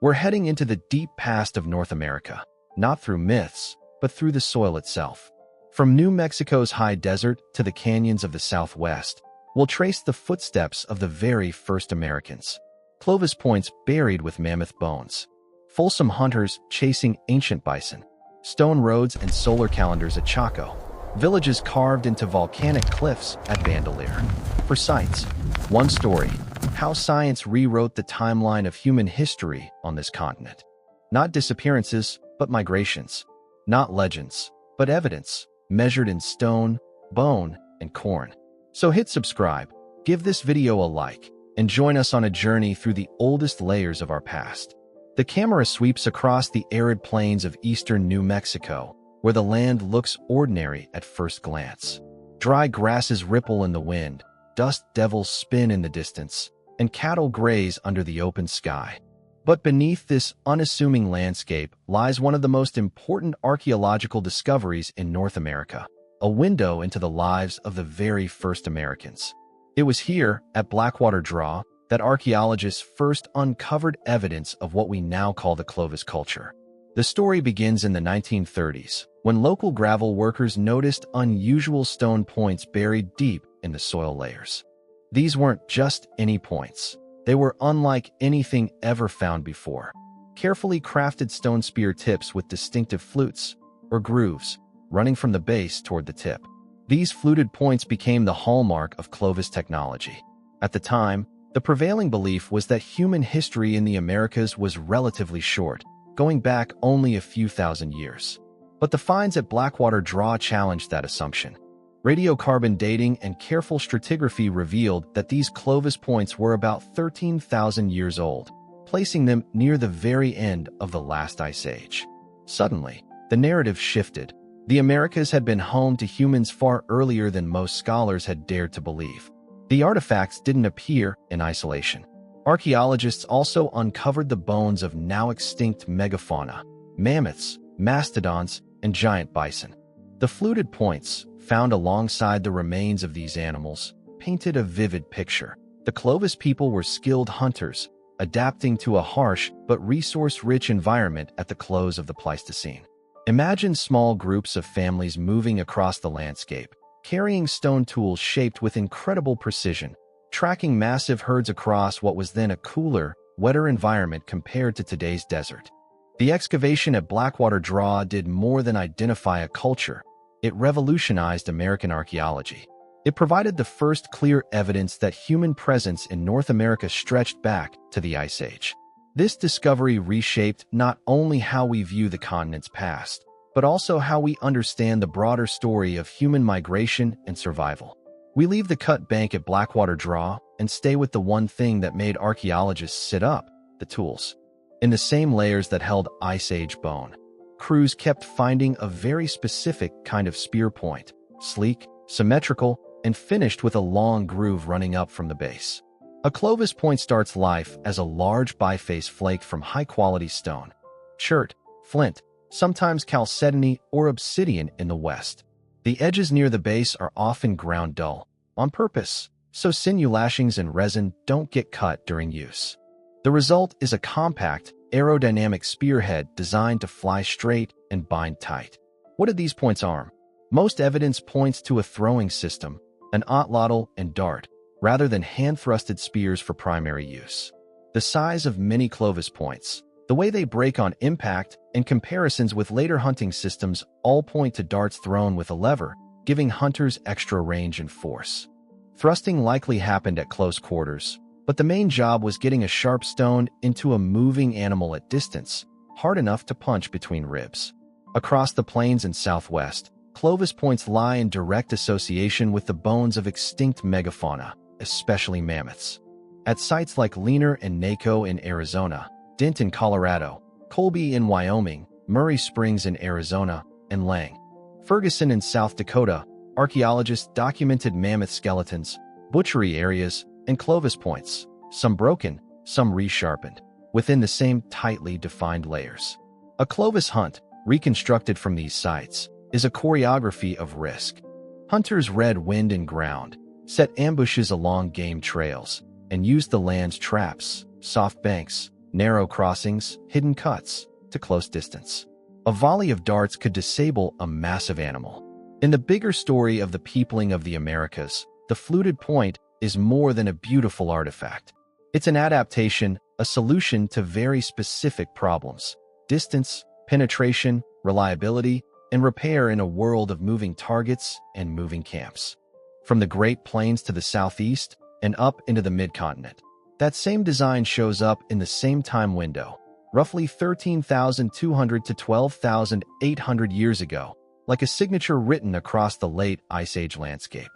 We're heading into the deep past of North America, not through myths, but through the soil itself. From New Mexico's high desert to the canyons of the Southwest, we'll trace the footsteps of the very first Americans. Clovis points buried with mammoth bones. Folsom hunters chasing ancient bison. Stone roads and solar calendars at Chaco. Villages carved into volcanic cliffs at Bandelier. For sites, one story: how science rewrote the timeline of human history on this continent. Not disappearances, but migrations. Not legends, but evidence, measured in stone, bone, and corn. So hit subscribe, give this video a like, and join us on a journey through the oldest layers of our past. The camera sweeps across the arid plains of eastern New Mexico, where the land looks ordinary at first glance. Dry grasses ripple in the wind, dust devils spin in the distance, and cattle graze under the open sky. But beneath this unassuming landscape lies one of the most important archaeological discoveries in North America, a window into the lives of the very first Americans. It was here, at Blackwater Draw, that archaeologists first uncovered evidence of what we now call the Clovis culture. The story begins in the 1930s, when local gravel workers noticed unusual stone points buried deep in the soil layers. These weren't just any points. They were unlike anything ever found before. Carefully crafted stone spear tips with distinctive flutes, or grooves, running from the base toward the tip. These fluted points became the hallmark of Clovis technology. At the time, the prevailing belief was that human history in the Americas was relatively short, going back only a few thousand years. But the finds at Blackwater Draw challenged that assumption. Radiocarbon dating and careful stratigraphy revealed that these Clovis points were about 13,000 years old, placing them near the very end of the last ice age. Suddenly, the narrative shifted. The Americas had been home to humans far earlier than most scholars had dared to believe. The artifacts didn't appear in isolation. Archaeologists also uncovered the bones of now extinct megafauna, mammoths, mastodons, and giant bison. The fluted points, found alongside the remains of these animals, painted a vivid picture. The Clovis people were skilled hunters, adapting to a harsh but resource-rich environment at the close of the Pleistocene. Imagine small groups of families moving across the landscape, carrying stone tools shaped with incredible precision, tracking massive herds across what was then a cooler, wetter environment compared to today's desert. The excavation at Blackwater Draw did more than identify a culture. It revolutionized American archaeology. It provided the first clear evidence that human presence in North America stretched back to the Ice Age. This discovery reshaped not only how we view the continent's past, but also how we understand the broader story of human migration and survival. We leave the cut bank at Blackwater Draw and stay with the one thing that made archaeologists sit up: the tools. In the same layers that held Ice Age bone, crews kept finding a very specific kind of spear point, sleek, symmetrical, and finished with a long groove running up from the base. A Clovis point starts life as a large biface flake from high-quality stone. Chert, flint, sometimes chalcedony or obsidian in the west. The edges near the base are often ground dull, on purpose, so sinew lashings and resin don't get cut during use. The result is a compact, aerodynamic spearhead designed to fly straight and bind tight. What did these points arm? Most evidence points to a throwing system, an otlotl and dart, rather than hand-thrusted spears for primary use. The size of many Clovis points, the way they break on impact, and comparisons with later hunting systems all point to darts thrown with a lever, giving hunters extra range and force. Thrusting likely happened at close quarters, but the main job was getting a sharp stone into a moving animal at distance, hard enough to punch between ribs. Across the plains and southwest, Clovis points lie in direct association with the bones of extinct megafauna, especially mammoths. At sites like Leaner and Naco in Arizona, Dent in Colorado, Colby in Wyoming, Murray Springs in Arizona, and Lang, Ferguson in South Dakota, archaeologists documented mammoth skeletons, butchery areas, and Clovis points, some broken, some resharpened, within the same tightly defined layers. A Clovis hunt, reconstructed from these sites, is a choreography of risk. Hunters read wind and ground, set ambushes along game trails, and used the land's traps, soft banks, narrow crossings, hidden cuts, to close distance. A volley of darts could disable a massive animal. In the bigger story of the peopling of the Americas, the fluted point is more than a beautiful artifact. It's an adaptation, a solution to very specific problems: distance, penetration, reliability, and repair in a world of moving targets and moving camps. From the Great Plains to the southeast and up into the mid-continent, that same design shows up in the same time window, roughly 13,200 to 12,800 years ago, like a signature written across the late Ice Age landscape.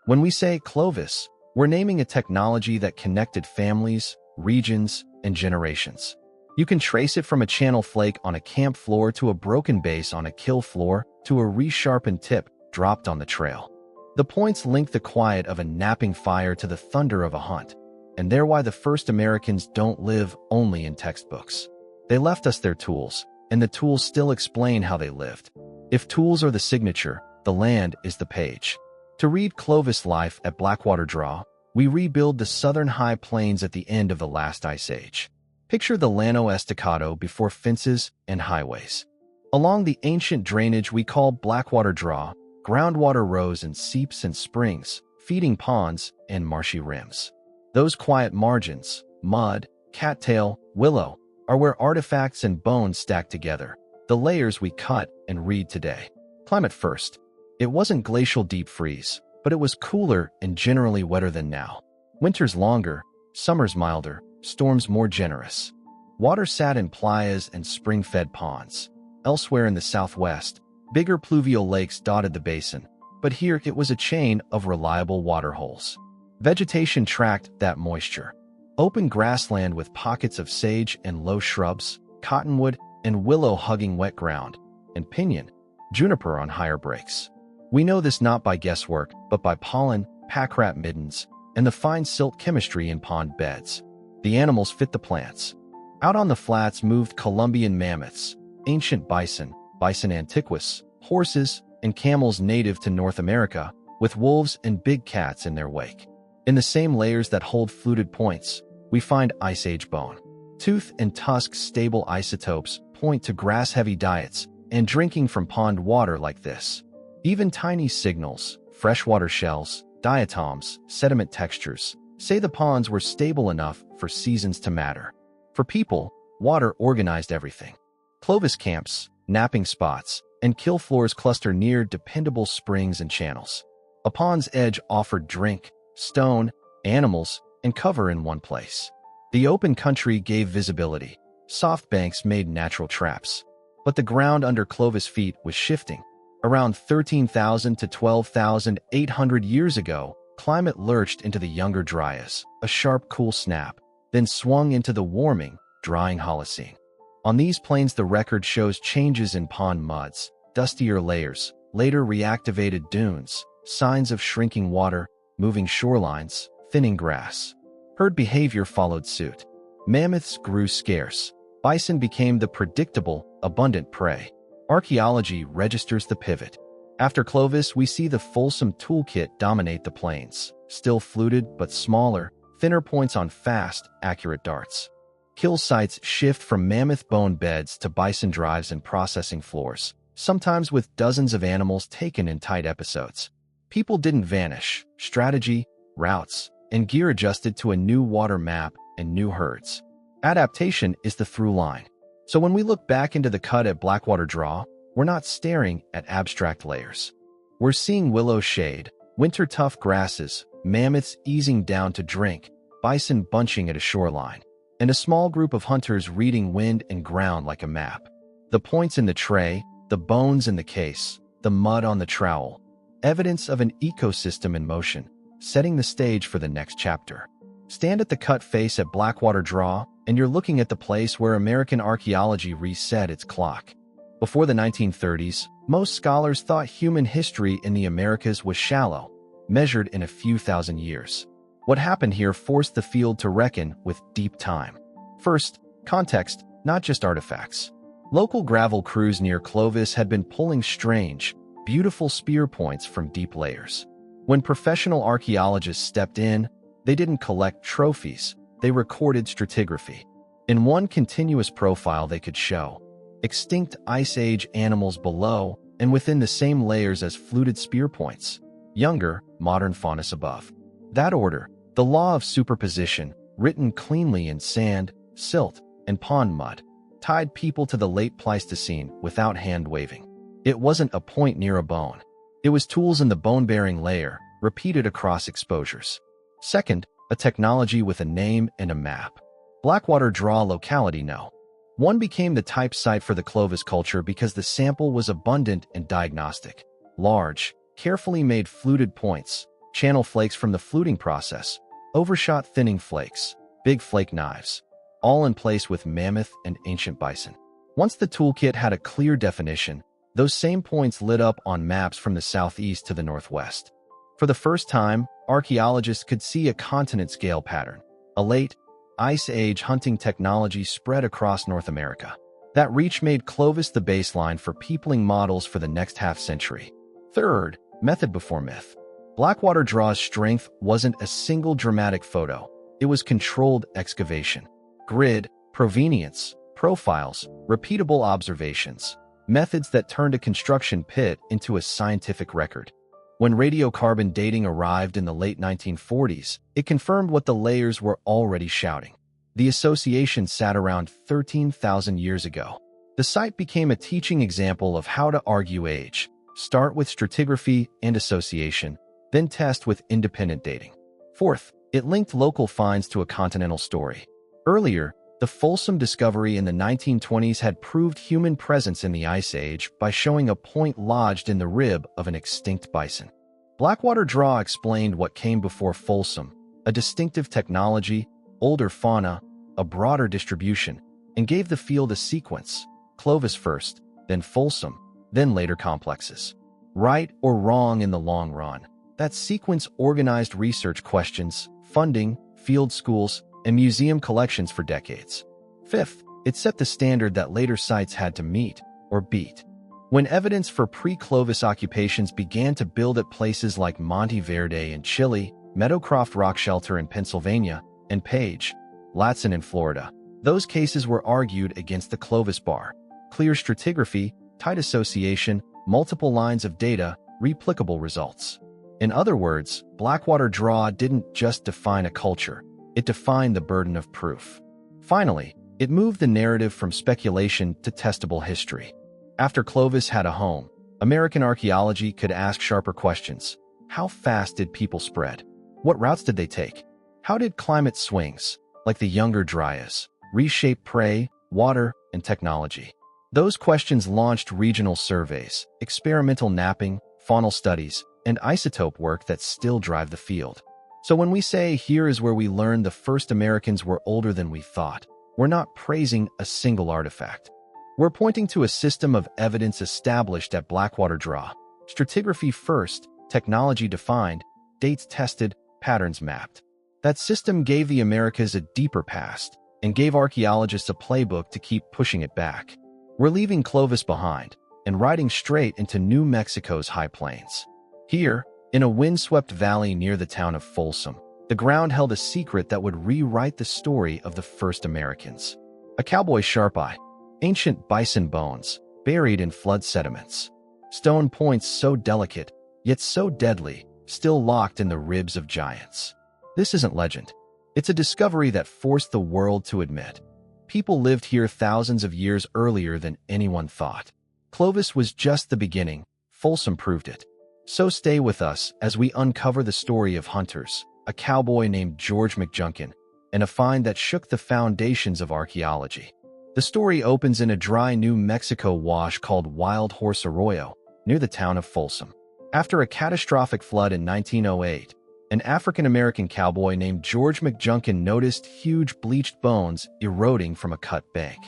When we say Clovis, we're naming a technology that connected families, regions, and generations. You can trace it from a channel flake on a camp floor to a broken base on a kill floor to a resharpened tip dropped on the trail. The points link the quiet of a napping fire to the thunder of a hunt, and they're why the first Americans don't live only in textbooks. They left us their tools, and the tools still explain how they lived. If tools are the signature, the land is the page. To read Clovis' life at Blackwater Draw, we rebuild the southern high plains at the end of the last ice age. Picture the Llano Estacado before fences and highways. Along the ancient drainage we call Blackwater Draw, groundwater rose in seeps and springs, feeding ponds and marshy rims. Those quiet margins, mud, cattail, willow, are where artifacts and bones stack together, the layers we cut and read today. Climate first. It wasn't glacial deep freeze, but it was cooler and generally wetter than now. Winters longer, summers milder, storms more generous. Water sat in playas and spring-fed ponds. Elsewhere in the southwest, bigger pluvial lakes dotted the basin, but here it was a chain of reliable waterholes. Vegetation tracked that moisture. Open grassland with pockets of sage and low shrubs, cottonwood and willow hugging wet ground, and pinyon, juniper on higher breaks. We know this not by guesswork, but by pollen, pack rat middens, and the fine silt chemistry in pond beds. The animals fit the plants. Out on the flats moved Columbian mammoths, ancient bison, Bison antiquus, horses, and camels native to North America, with wolves and big cats in their wake. In the same layers that hold fluted points, we find Ice Age bone. Tooth and tusk stable isotopes point to grass-heavy diets and drinking from pond water like this. Even tiny signals, freshwater shells, diatoms, sediment textures, say the ponds were stable enough for seasons to matter. For people, water organized everything. Clovis camps, napping spots, and kill floors cluster near dependable springs and channels. A pond's edge offered drink, stone, animals, and cover in one place. The open country gave visibility. Soft banks made natural traps. But the ground under Clovis' feet was shifting. Around 13,000 to 12,800 years ago, climate lurched into the Younger Dryas, a sharp, cool snap, then swung into the warming, drying Holocene. On these plains, the record shows changes in pond muds, dustier layers, later reactivated dunes, signs of shrinking water, moving shorelines, thinning grass. Herd behavior followed suit. Mammoths grew scarce. Bison became the predictable, abundant prey. Archaeology registers the pivot. After Clovis, we see the Folsom toolkit dominate the plains, still fluted but smaller, thinner points on fast, accurate darts. Kill sites shift from mammoth bone beds to bison drives and processing floors, sometimes with dozens of animals taken in tight episodes. People didn't vanish. Strategy, routes, and gear adjusted to a new water map and new herds. Adaptation is the through line. So when we look back into the cut at Blackwater Draw, we're not staring at abstract layers. We're seeing willow shade, winter-tough grasses, mammoths easing down to drink, bison bunching at a shoreline, and a small group of hunters reading wind and ground like a map. The points in the tray, the bones in the case, the mud on the trowel, evidence of an ecosystem in motion, setting the stage for the next chapter. Stand at the cut face at Blackwater Draw, and you're looking at the place where American archaeology reset its clock. Before the 1930s, most scholars thought human history in the Americas was shallow, measured in a few thousand years. What happened here forced the field to reckon with deep time. First, context, not just artifacts. Local gravel crews near Clovis had been pulling strange, beautiful spear points from deep layers. When professional archaeologists stepped in, they didn't collect trophies, they recorded stratigraphy. In one continuous profile they could show extinct Ice Age animals below and within the same layers as fluted spear points, younger, modern faunus above. That order, the law of superposition, written cleanly in sand, silt, and pond mud, tied people to the late Pleistocene without hand-waving. It wasn't a point near a bone. It was tools in the bone-bearing layer, repeated across exposures. Second, a technology with a name and a map. Blackwater Draw locality No. 1 became the type site for the Clovis culture because the sample was abundant and diagnostic. Large, carefully made fluted points, channel flakes from the fluting process, overshot thinning flakes, big flake knives, all in place with mammoth and ancient bison. Once the toolkit had a clear definition, those same points lit up on maps from the southeast to the northwest. For the first time, archaeologists could see a continent-scale pattern. A late Ice Age hunting technology spread across North America. That reach made Clovis the baseline for peopling models for the next half-century. Third, method before myth. Blackwater Draw's strength wasn't a single dramatic photo. It was controlled excavation. Grid, provenience, profiles, repeatable observations. Methods that turned a construction pit into a scientific record. When radiocarbon dating arrived in the late 1940s, it confirmed what the layers were already shouting. The association sat around 13,000 years ago. The site became a teaching example of how to argue age. Start with stratigraphy and association, then test with independent dating. Fourth, it linked local finds to a continental story. Earlier, the Folsom discovery in the 1920s had proved human presence in the Ice Age by showing a point lodged in the rib of an extinct bison. Blackwater Draw explained what came before Folsom, a distinctive technology, older fauna, a broader distribution, and gave the field a sequence: Clovis first, then Folsom, then later complexes. Right or wrong in the long run, that sequence organized research questions, funding, field schools, and museum collections for decades. Fifth, it set the standard that later sites had to meet or beat. When evidence for pre-Clovis occupations began to build at places like Monte Verde in Chile, Meadowcroft Rock Shelter in Pennsylvania, and Page, Latson in Florida, those cases were argued against the Clovis bar. Clear stratigraphy, tight association, multiple lines of data, replicable results. In other words, Blackwater Draw didn't just define a culture, it defined the burden of proof. Finally, it moved the narrative from speculation to testable history. After Clovis had a home, American archaeology could ask sharper questions. How fast did people spread? What routes did they take? How did climate swings, like the Younger Dryas, reshape prey, water, and technology? Those questions launched regional surveys, experimental mapping, faunal studies, and isotope work that still drive the field. So when we say here is where we learned the first Americans were older than we thought, we're not praising a single artifact. We're pointing to a system of evidence established at Blackwater Draw. Stratigraphy first, technology defined, dates tested, patterns mapped. That system gave the Americas a deeper past and gave archaeologists a playbook to keep pushing it back. We're leaving Clovis behind and riding straight into New Mexico's high plains. Here, in a windswept valley near the town of Folsom, the ground held a secret that would rewrite the story of the first Americans. A cowboy sharp eye, ancient bison bones, buried in flood sediments. Stone points so delicate, yet so deadly, still locked in the ribs of giants. This isn't legend. It's a discovery that forced the world to admit. People lived here thousands of years earlier than anyone thought. Clovis was just the beginning. Folsom proved it. So stay with us as we uncover the story of hunters, a cowboy named George McJunkin, and a find that shook the foundations of archaeology. The story opens in a dry New Mexico wash called Wild Horse Arroyo, near the town of Folsom. After a catastrophic flood in 1908, an African-American cowboy named George McJunkin noticed huge bleached bones eroding from a cut bank.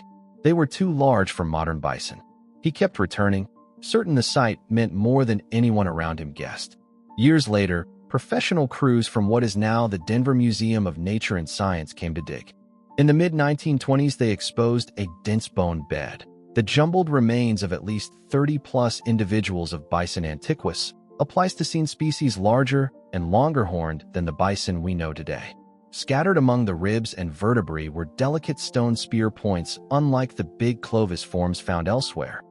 They were too large for modern bison. He kept returning, certain the site meant more than anyone around him guessed. Years later, professional crews from what is now the Denver Museum of Nature and Science came to dig. In the mid-1920s, they exposed a dense bone bed, the jumbled remains of at least 30-plus individuals of Bison antiquus, a Pleistocene species larger and longer-horned than the bison we know today. Scattered among the ribs and vertebrae were delicate stone spear points unlike the big Clovis forms found elsewhere.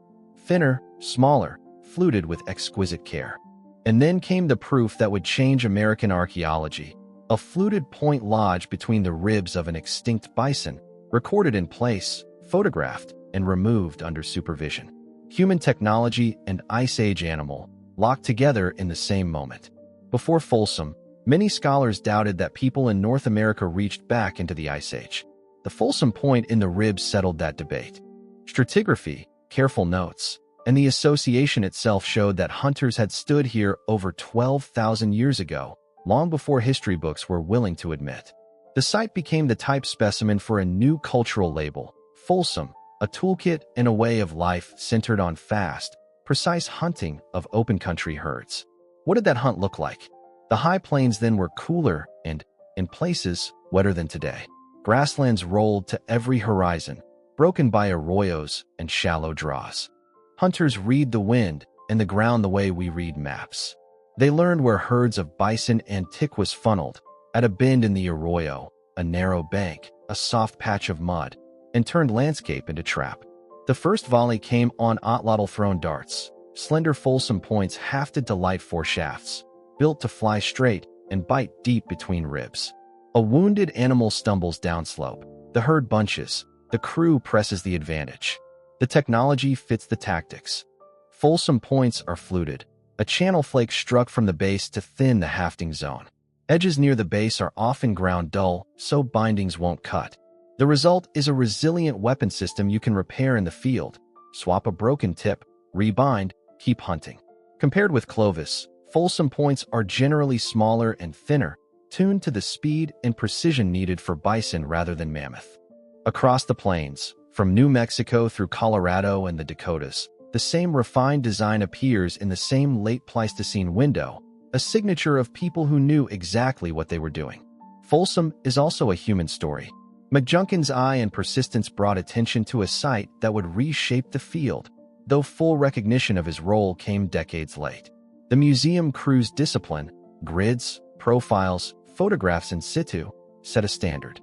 Thinner, smaller, fluted with exquisite care. And then came the proof that would change American archaeology. A fluted point lodged between the ribs of an extinct bison, recorded in place, photographed, and removed under supervision. Human technology and Ice Age animal locked together in the same moment. Before Folsom, many scholars doubted that people in North America reached back into the Ice Age. The Folsom point in the ribs settled that debate. Stratigraphy, careful notes, and the association itself showed that hunters had stood here over 12,000 years ago, long before history books were willing to admit. The site became the type specimen for a new cultural label, Folsom, a toolkit and a way of life centered on fast, precise hunting of open country herds. What did that hunt look like? The high plains then were cooler and, in places, wetter than today. Grasslands rolled to every horizon, broken by arroyos and shallow draws. Hunters read the wind and the ground the way we read maps. They learned where herds of bison antiquus funneled, at a bend in the arroyo, a narrow bank, a soft patch of mud, and turned landscape into trap. The first volley came on otlotl-thrown darts, slender Folsom points hafted to light four shafts, built to fly straight and bite deep between ribs. A wounded animal stumbles downslope. The herd bunches. The crew presses the advantage. The technology fits the tactics. Folsom points are fluted, a channel flake struck from the base to thin the hafting zone. Edges near the base are often ground dull, so bindings won't cut. The result is a resilient weapon system you can repair in the field. Swap a broken tip, rebind, keep hunting. Compared with Clovis, Folsom points are generally smaller and thinner, tuned to the speed and precision needed for bison rather than mammoth. Across the plains, from New Mexico through Colorado and the Dakotas, the same refined design appears in the same late Pleistocene window, a signature of people who knew exactly what they were doing. Folsom is also a human story. McJunkin's eye and persistence brought attention to a site that would reshape the field, though full recognition of his role came decades late. The museum crew's discipline, grids, profiles, photographs in situ, set a standard.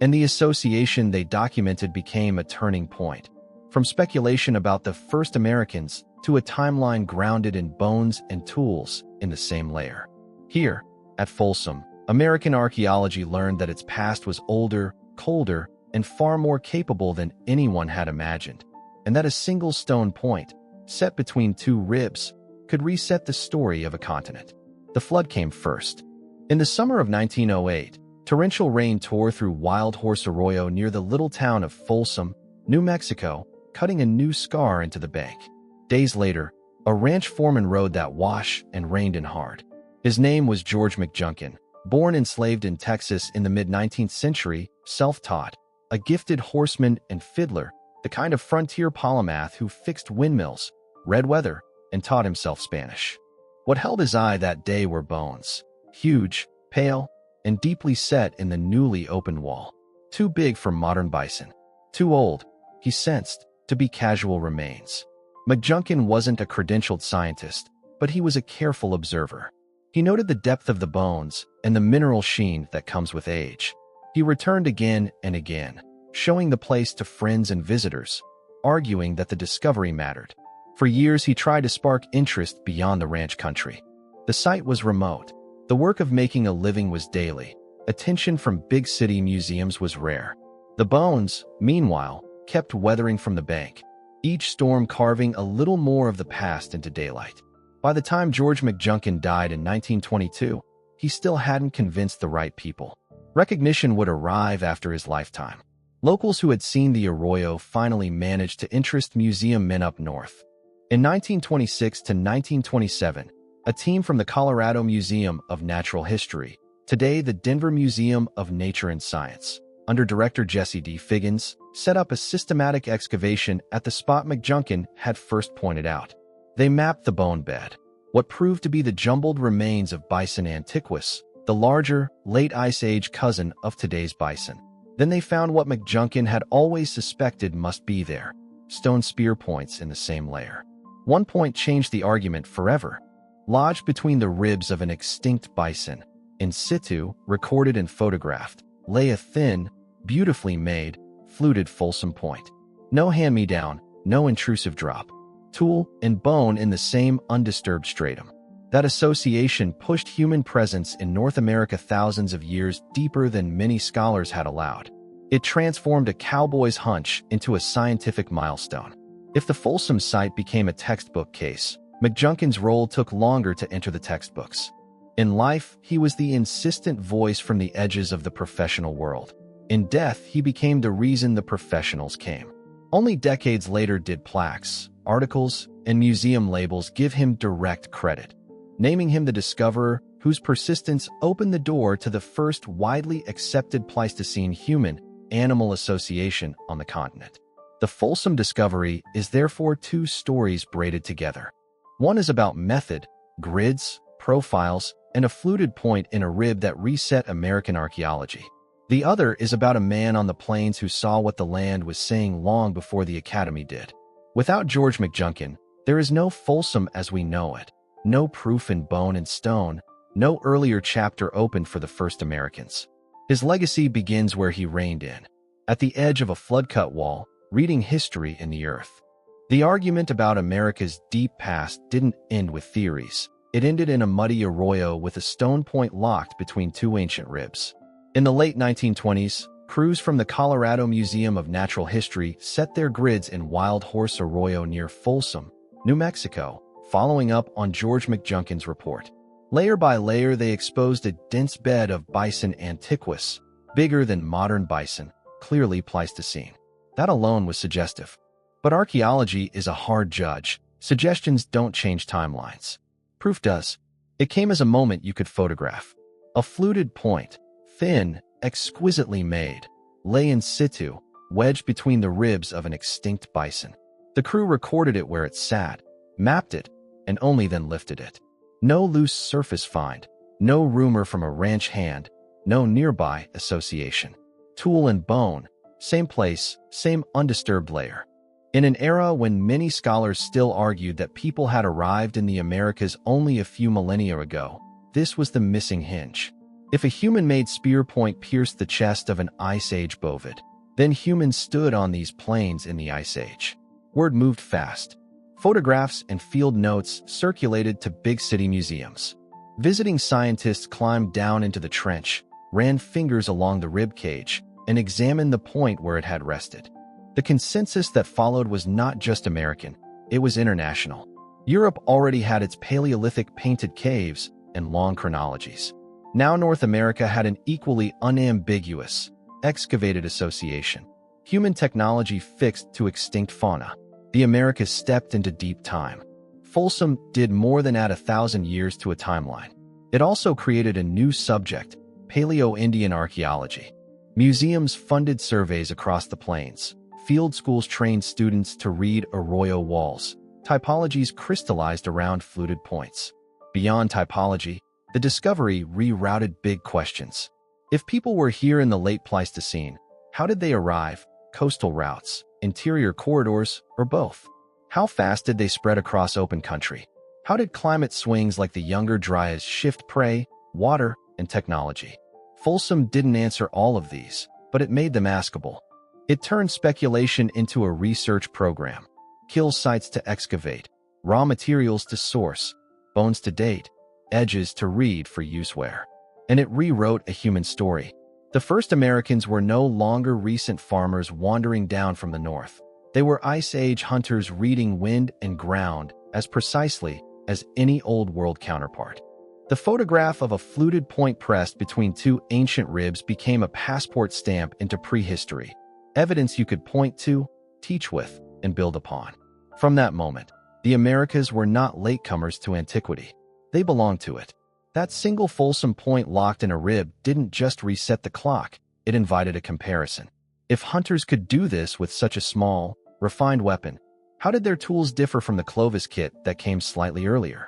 And the association they documented became a turning point. From speculation about the first Americans to a timeline grounded in bones and tools in the same layer. Here, at Folsom, American archaeology learned that its past was older, colder, and far more capable than anyone had imagined, and that a single stone point, set between two ribs, could reset the story of a continent. The flood came first. In the summer of 1908, torrential rain tore through Wild Horse Arroyo near the little town of Folsom, New Mexico, cutting a new scar into the bank. Days later, a ranch foreman rode that wash and reined in hard. His name was George McJunkin, born enslaved in Texas in the mid-19th century, self-taught, a gifted horseman and fiddler, the kind of frontier polymath who fixed windmills, read weather, and taught himself Spanish. What held his eye that day were bones, huge, pale, and deeply set in the newly opened wall. Too big for modern bison. Too old, he sensed, to be casual remains. McJunkin wasn't a credentialed scientist, but he was a careful observer. He noted the depth of the bones and the mineral sheen that comes with age. He returned again and again, showing the place to friends and visitors, arguing that the discovery mattered. For years, he tried to spark interest beyond the ranch country. The site was remote. The work of making a living was daily. Attention from big city museums was rare. The bones, meanwhile, kept weathering from the bank, each storm carving a little more of the past into daylight. By the time George McJunkin died in 1922, he still hadn't convinced the right people. Recognition would arrive after his lifetime. Locals who had seen the arroyo finally managed to interest museum men up north. In 1926 to 1927, a team from the Colorado Museum of Natural History, today the Denver Museum of Nature and Science, under director Jesse D. Figgins, set up a systematic excavation at the spot McJunkin had first pointed out. They mapped the bone bed, what proved to be the jumbled remains of Bison antiquus, the larger, late Ice Age cousin of today's bison. Then they found what McJunkin had always suspected must be there, stone spear points in the same layer. One point changed the argument forever. Lodged between the ribs of an extinct bison, in situ, recorded and photographed, lay a thin, beautifully made, fluted Folsom point. No hand-me-down, no intrusive drop. Tool and bone in the same undisturbed stratum. That association pushed human presence in North America thousands of years deeper than many scholars had allowed. It transformed a cowboy's hunch into a scientific milestone. If the Folsom Site became a textbook case, McJunkin's role took longer to enter the textbooks. In life, he was the insistent voice from the edges of the professional world. In death, he became the reason the professionals came. Only decades later did plaques, articles, and museum labels give him direct credit, naming him the discoverer whose persistence opened the door to the first widely accepted Pleistocene human-animal association on the continent. The Folsom discovery is therefore two stories braided together. One is about method, grids, profiles, and a fluted point in a rib that reset American archaeology. The other is about a man on the plains who saw what the land was saying long before the Academy did. Without George McJunkin, there is no Folsom as we know it, no proof in bone and stone, no earlier chapter opened for the first Americans. His legacy begins where he reigned in, at the edge of a flood-cut wall, reading history in the earth. The argument about America's deep past didn't end with theories. It ended in a muddy arroyo with a stone point locked between two ancient ribs. In the late 1920s, crews from the Colorado Museum of Natural History set their grids in Wild Horse Arroyo near Folsom, New Mexico, following up on George McJunkin's report. Layer by layer, they exposed a dense bed of Bison antiquus, bigger than modern bison, clearly Pleistocene. That alone was suggestive. But archaeology is a hard judge. Suggestions don't change timelines. Proof does. It came as a moment you could photograph. A fluted point, thin, exquisitely made, lay in situ, wedged between the ribs of an extinct bison. The crew recorded it where it sat, mapped it, and only then lifted it. No loose surface find, no rumor from a ranch hand, no nearby association. Tool and bone, same place, same undisturbed layer. In an era when many scholars still argued that people had arrived in the Americas only a few millennia ago, this was the missing hinge. If a human-made spear point pierced the chest of an Ice Age bovid, then humans stood on these plains in the Ice Age. Word moved fast. Photographs and field notes circulated to big city museums. Visiting scientists climbed down into the trench, ran fingers along the rib cage, and examined the point where it had rested. The consensus that followed was not just American, it was international. Europe already had its Paleolithic painted caves and long chronologies. Now North America had an equally unambiguous, excavated association. Human technology fixed to extinct fauna. The Americas stepped into deep time. Folsom did more than add 1,000 years to a timeline. It also created a new subject, Paleo-Indian archaeology. Museums funded surveys across the plains. Field schools trained students to read arroyo walls. Typologies crystallized around fluted points. Beyond typology, the discovery rerouted big questions. If people were here in the late Pleistocene, how did they arrive? Coastal routes, interior corridors, or both? How fast did they spread across open country? How did climate swings like the Younger Dryas shift prey, water, and technology? Folsom didn't answer all of these, but it made them askable. It turned speculation into a research program. Kill sites to excavate, raw materials to source, bones to date, edges to read for useware. And it rewrote a human story. The first Americans were no longer recent farmers wandering down from the north. They were Ice Age hunters reading wind and ground as precisely as any Old World counterpart. The photograph of a fluted point pressed between two ancient ribs became a passport stamp into prehistory. Evidence you could point to, teach with, and build upon. From that moment, the Americas were not latecomers to antiquity. They belonged to it. That single Folsom point locked in a rib didn't just reset the clock, it invited a comparison. If hunters could do this with such a small, refined weapon, how did their tools differ from the Clovis kit that came slightly earlier?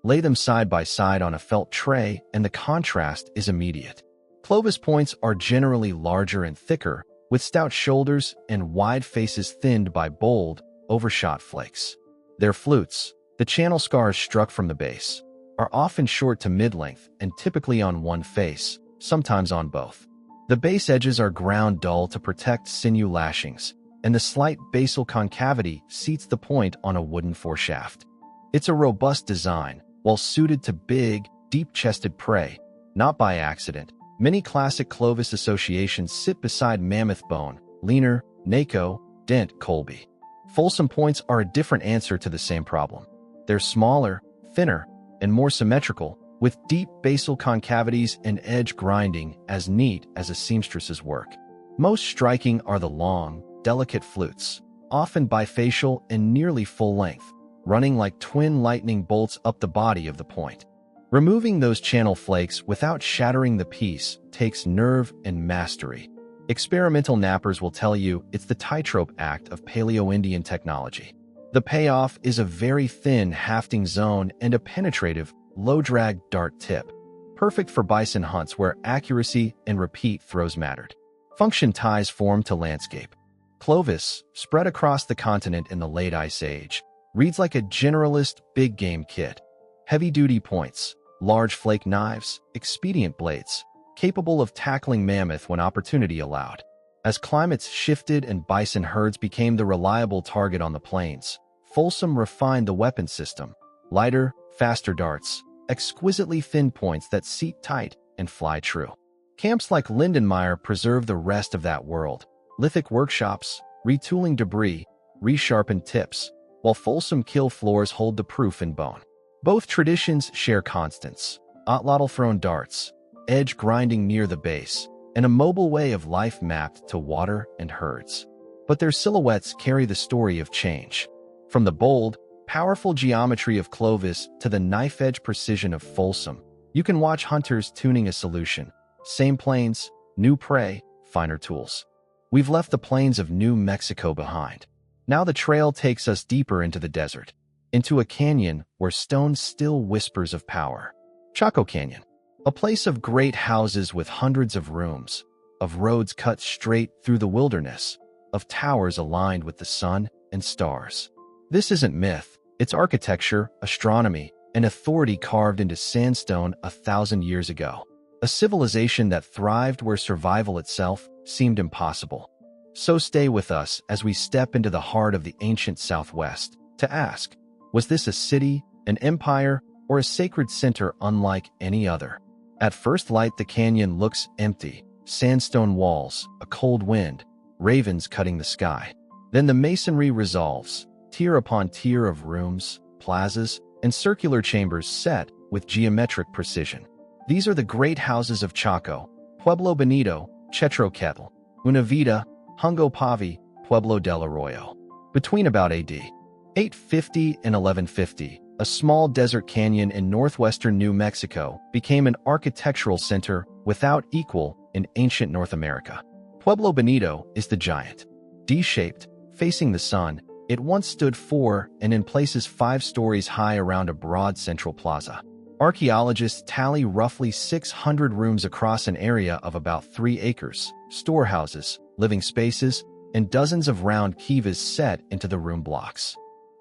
Lay them side by side on a felt tray, and the contrast is immediate. Clovis points are generally larger and thicker, with stout shoulders and wide faces thinned by bold, overshot flakes. They're flutes, the channel scars struck from the base. are often short to mid-length and typically on one face, sometimes on both. The base edges are ground dull to protect sinew lashings, and the slight basal concavity seats the point on a wooden foreshaft. It's a robust design, well suited to big, deep-chested prey. Not by accident, many classic Clovis associations sit beside mammoth bone, leaner, Chaco, dent, Colby. Folsom points are a different answer to the same problem. They're smaller, thinner, and more symmetrical, with deep basal concavities and edge grinding as neat as a seamstress's work. Most striking are the long, delicate flutes, often bifacial and nearly full length, running like twin lightning bolts up the body of the point. Removing those channel flakes without shattering the piece takes nerve and mastery. Experimental nappers will tell you it's the tightrope act of Paleo-Indian technology. The payoff is a very thin hafting zone and a penetrative, low-drag dart tip, perfect for bison hunts where accuracy and repeat throws mattered. Function ties form to landscape. Clovis, spread across the continent in the late Ice Age, reads like a generalist big game kit. Heavy-duty points, large flake knives, expedient blades, capable of tackling mammoth when opportunity allowed. As climates shifted and bison herds became the reliable target on the plains, Folsom refined the weapon system. Lighter, faster darts, exquisitely thin points that seat tight and fly true. Camps like Lindenmeyer preserve the rest of that world. Lithic workshops, retooling debris, resharpened tips, while Folsom kill floors hold the proof in bone. Both traditions share constants: otlotl-thrown darts, edge grinding near the base, and a mobile way of life mapped to water and herds. But their silhouettes carry the story of change. From the bold, powerful geometry of Clovis to the knife-edge precision of Folsom, you can watch hunters tuning a solution. Same plains, new prey, finer tools. We've left the plains of New Mexico behind. Now the trail takes us deeper into the desert, into a canyon where stone still whispers of power. Chaco Canyon, a place of great houses with hundreds of rooms, of roads cut straight through the wilderness, of towers aligned with the sun and stars. This isn't myth, it's architecture, astronomy, and authority carved into sandstone 1,000 years ago. A civilization that thrived where survival itself seemed impossible. So stay with us as we step into the heart of the ancient Southwest to ask, was this a city, an empire, or a sacred center unlike any other? At first light, the canyon looks empty. Sandstone walls, a cold wind, ravens cutting the sky. Then the masonry resolves, tier upon tier of rooms, plazas, and circular chambers set with geometric precision. These are the great houses of Chaco, Pueblo Bonito, Chetroquetl, Una Vida, Hungo Pavi, Pueblo del Arroyo. Between about AD 850 and 1150, a small desert canyon in northwestern New Mexico became an architectural center without equal in ancient North America. Pueblo Bonito is the giant. D-shaped, facing the sun, it once stood 4 and in places 5 stories high around a broad central plaza. Archaeologists tally roughly 600 rooms across an area of about 3 acres, storehouses, living spaces, and dozens of round kivas set into the room blocks.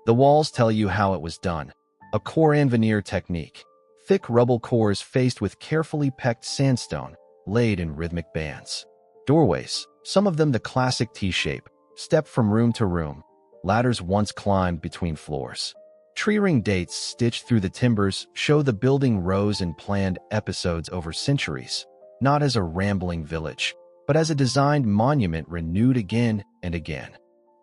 The walls tell you how it was done. A core and veneer technique. Thick rubble cores faced with carefully pecked sandstone, laid in rhythmic bands. Doorways, some of them the classic T-shape, step from room to room. Ladders once climbed between floors. Tree ring dates stitched through the timbers show the building rose in planned episodes over centuries, not as a rambling village, but as a designed monument renewed again and again.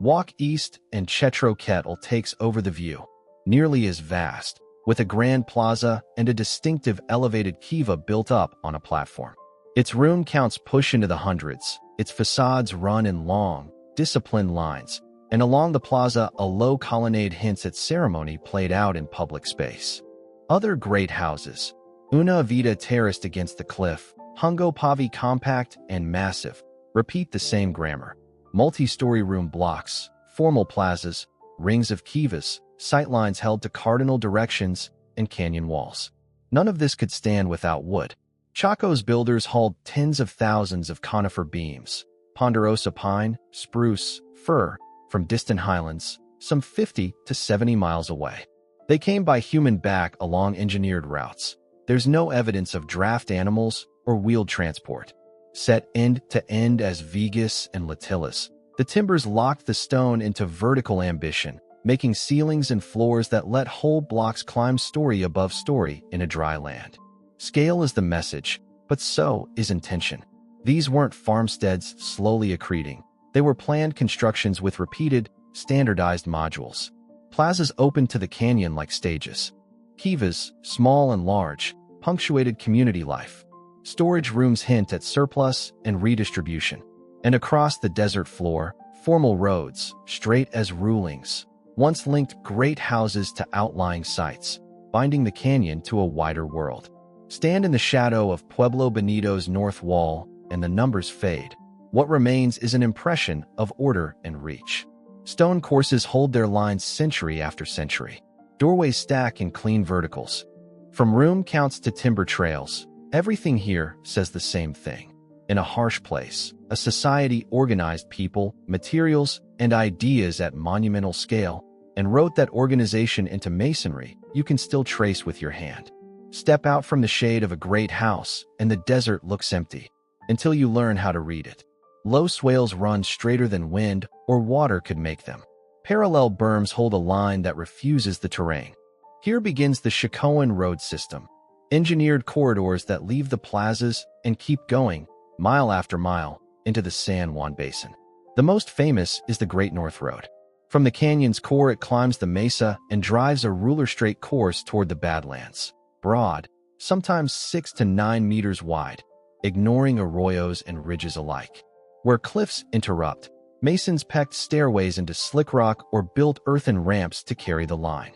Walk east and Chetroquetl takes over the view, nearly as vast, with a grand plaza and a distinctive elevated kiva built up on a platform. Its room counts push into the hundreds, its facades run in long, disciplined lines, and along the plaza a low colonnade hints at ceremony played out in public space. Other great houses, Una Vida terraced against the cliff, Hungo Pavi compact and massive, repeat the same grammar. Multi-story room blocks, formal plazas, rings of kivas, sightlines held to cardinal directions, and canyon walls. None of this could stand without wood. Chaco's builders hauled tens of thousands of conifer beams, ponderosa pine, spruce, fir, from distant highlands, some 50 to 70 miles away. They came by human-back along engineered routes. There's no evidence of draft animals or wheeled transport. Set end to end as Vigus and Latilis, the timbers locked the stone into vertical ambition, making ceilings and floors that let whole blocks climb story above story in a dry land. Scale is the message, but so is intention. These weren't farmsteads slowly accreting. They were planned constructions with repeated, standardized modules. Plazas opened to the canyon like stages. Kivas, small and large, punctuated community life. Storage rooms hint at surplus and redistribution. And across the desert floor, formal roads, straight as rulings, once linked great houses to outlying sites, binding the canyon to a wider world. Stand in the shadow of Pueblo Bonito's north wall, and the numbers fade. What remains is an impression of order and reach. Stone courses hold their lines century after century. Doorways stack in clean verticals. From room counts to timber trails, everything here says the same thing. In a harsh place, a society organized people, materials, and ideas at monumental scale, and wrote that organization into masonry you can still trace with your hand. Step out from the shade of a great house, and the desert looks empty, until you learn how to read it. Low swales run straighter than wind or water could make them. Parallel berms hold a line that refuses the terrain. Here begins the Chacoan road system. Engineered corridors that leave the plazas and keep going, mile after mile, into the San Juan Basin. The most famous is the Great North Road. From the canyon's core it climbs the mesa and drives a ruler-straight course toward the Badlands. Broad, sometimes 6 to 9 meters wide, ignoring arroyos and ridges alike. Where cliffs interrupt, masons pecked stairways into slick rock or built earthen ramps to carry the line.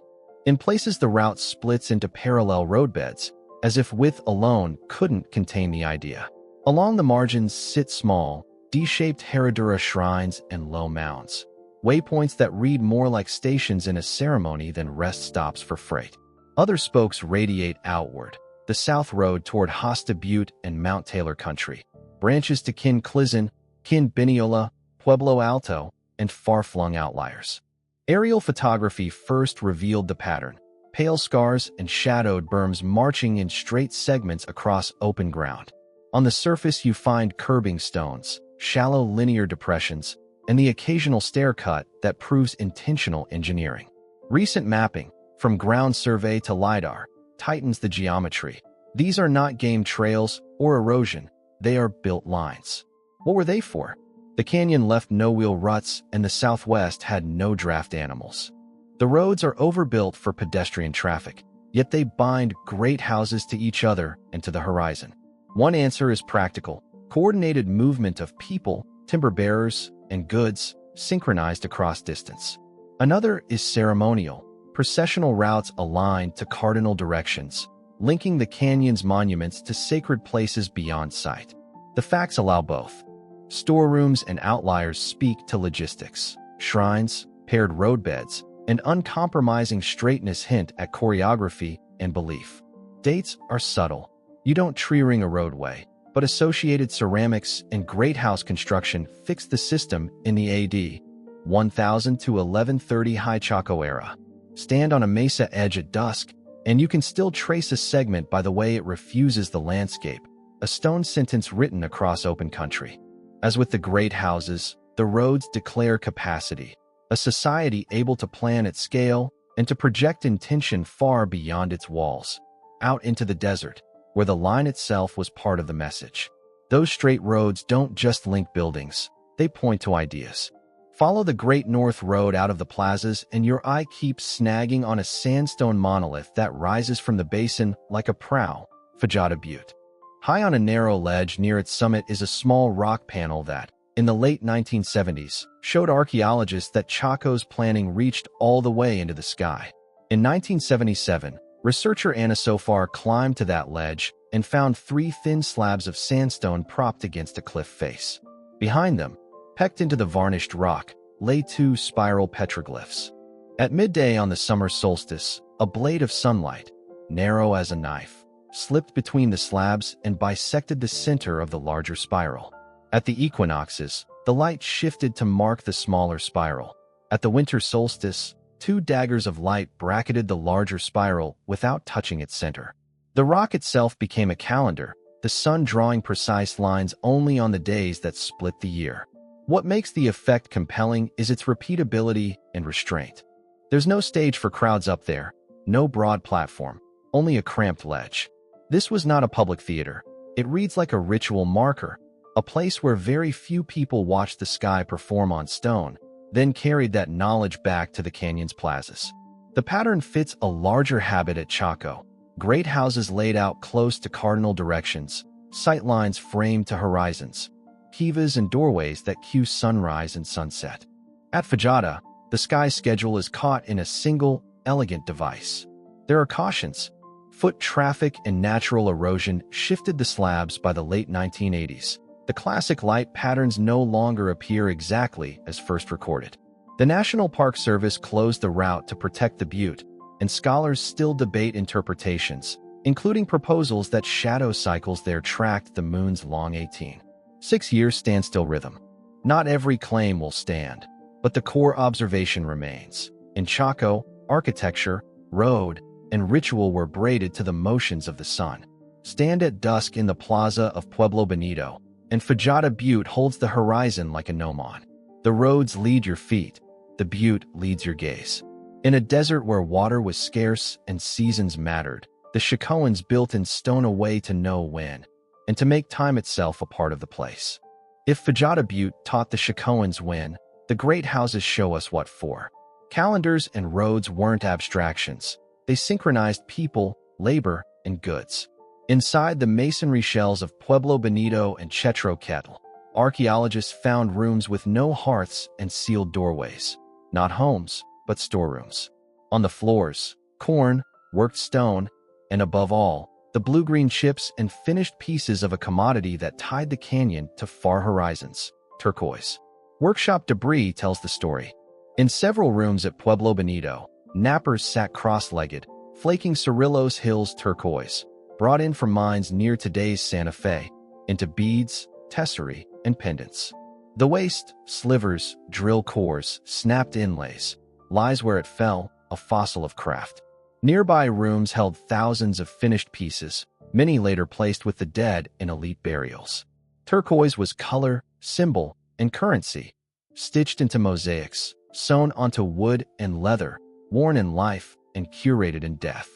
In places the route splits into parallel roadbeds, as if width alone couldn't contain the idea. Along the margins sit small, D-shaped Herradura shrines and low mounds, waypoints that read more like stations in a ceremony than rest stops for freight. Other spokes radiate outward, the south road toward Hosta Butte and Mount Taylor country, branches to Kin Clizin, Kin Biniola, Pueblo Alto, and far-flung outliers. Aerial photography first revealed the pattern, pale scars and shadowed berms marching in straight segments across open ground. On the surface you find curbing stones, shallow linear depressions, and the occasional stair cut that proves intentional engineering. Recent mapping, from ground survey to LiDAR, tightens the geometry. These are not game trails or erosion, they are built lines. What were they for? The canyon left no-wheel ruts and the southwest had no draft animals. The roads are overbuilt for pedestrian traffic, yet they bind great houses to each other and to the horizon. One answer is practical, coordinated movement of people, timber bearers, and goods, synchronized across distance. Another is ceremonial, processional routes aligned to cardinal directions, linking the canyon's monuments to sacred places beyond sight. The facts allow both. Storerooms and outliers speak to logistics. Shrines, paired roadbeds, and uncompromising straightness hint at choreography and belief. Dates are subtle. You don't tree-ring a roadway, but associated ceramics and great house construction fixed the system in the AD 1000 to 1130 High Chaco era. Stand on a mesa edge at dusk, and you can still trace a segment by the way it refuses the landscape, a stone sentence written across open country. As with the great houses, the roads declare capacity, a society able to plan at scale and to project intention far beyond its walls, out into the desert, where the line itself was part of the message. Those straight roads don't just link buildings, they point to ideas. Follow the Great North Road out of the plazas and your eye keeps snagging on a sandstone monolith that rises from the basin like a prow, Fajada Butte. High on a narrow ledge near its summit is a small rock panel that, in the late 1970s, showed archaeologists that Chaco's planning reached all the way into the sky. In 1977, researcher Anna Sofar climbed to that ledge and found 3 thin slabs of sandstone propped against a cliff face. Behind them, pecked into the varnished rock, lay 2 spiral petroglyphs. At midday on the summer solstice, a blade of sunlight, narrow as a knife, slipped between the slabs and bisected the center of the larger spiral. At the equinoxes, the light shifted to mark the smaller spiral. At the winter solstice, Two daggers of light bracketed the larger spiral without touching its center. The rock itself became a calendar, the sun drawing precise lines only on the days that split the year. What makes the effect compelling is its repeatability and restraint. There's no stage for crowds up there, no broad platform, only a cramped ledge. This was not a public theater. It reads like a ritual marker, a place where very few people watched the sky perform on stone, then carried that knowledge back to the canyon's plazas. The pattern fits a larger habit at Chaco. Great houses laid out close to cardinal directions, sightlines framed to horizons, kivas and doorways that cue sunrise and sunset. At Fajada, the sky schedule is caught in a single, elegant device. There are cautions. Foot traffic and natural erosion shifted the slabs by the late 1980s. The classic light patterns no longer appear exactly as first recorded. The National Park Service closed the route to protect the butte, and scholars still debate interpretations, including proposals that shadow cycles there tracked the moon's long 18.6 year standstill rhythm. Not every claim will stand, but the core observation remains. In Chaco, architecture, road, and ritual were braided to the motions of the sun. Stand at dusk in the plaza of Pueblo Bonito, and Fajada Butte holds the horizon like a gnomon. The roads lead your feet, the butte leads your gaze. In a desert where water was scarce and seasons mattered, the Chacoans built in stone a way to know when, and to make time itself a part of the place. If Fajada Butte taught the Chacoans when, the great houses show us what for. Calendars and roads weren't abstractions. They synchronized people, labor, and goods. Inside the masonry shells of Pueblo Bonito and Chetroquetl, archaeologists found rooms with no hearths and sealed doorways. Not homes, but storerooms. On the floors, corn, worked stone, and above all, the blue-green chips and finished pieces of a commodity that tied the canyon to far horizons, turquoise. Workshop debris tells the story. In several rooms at Pueblo Bonito, knappers sat cross-legged, flaking Cerrillos Hills turquoise, brought in from mines near today's Santa Fe, into beads, tesserae, and pendants. The waste, slivers, drill cores, snapped inlays, lies where it fell, a fossil of craft. Nearby rooms held thousands of finished pieces, many later placed with the dead in elite burials. Turquoise was color, symbol, and currency, stitched into mosaics, sewn onto wood and leather, worn in life and curated in death.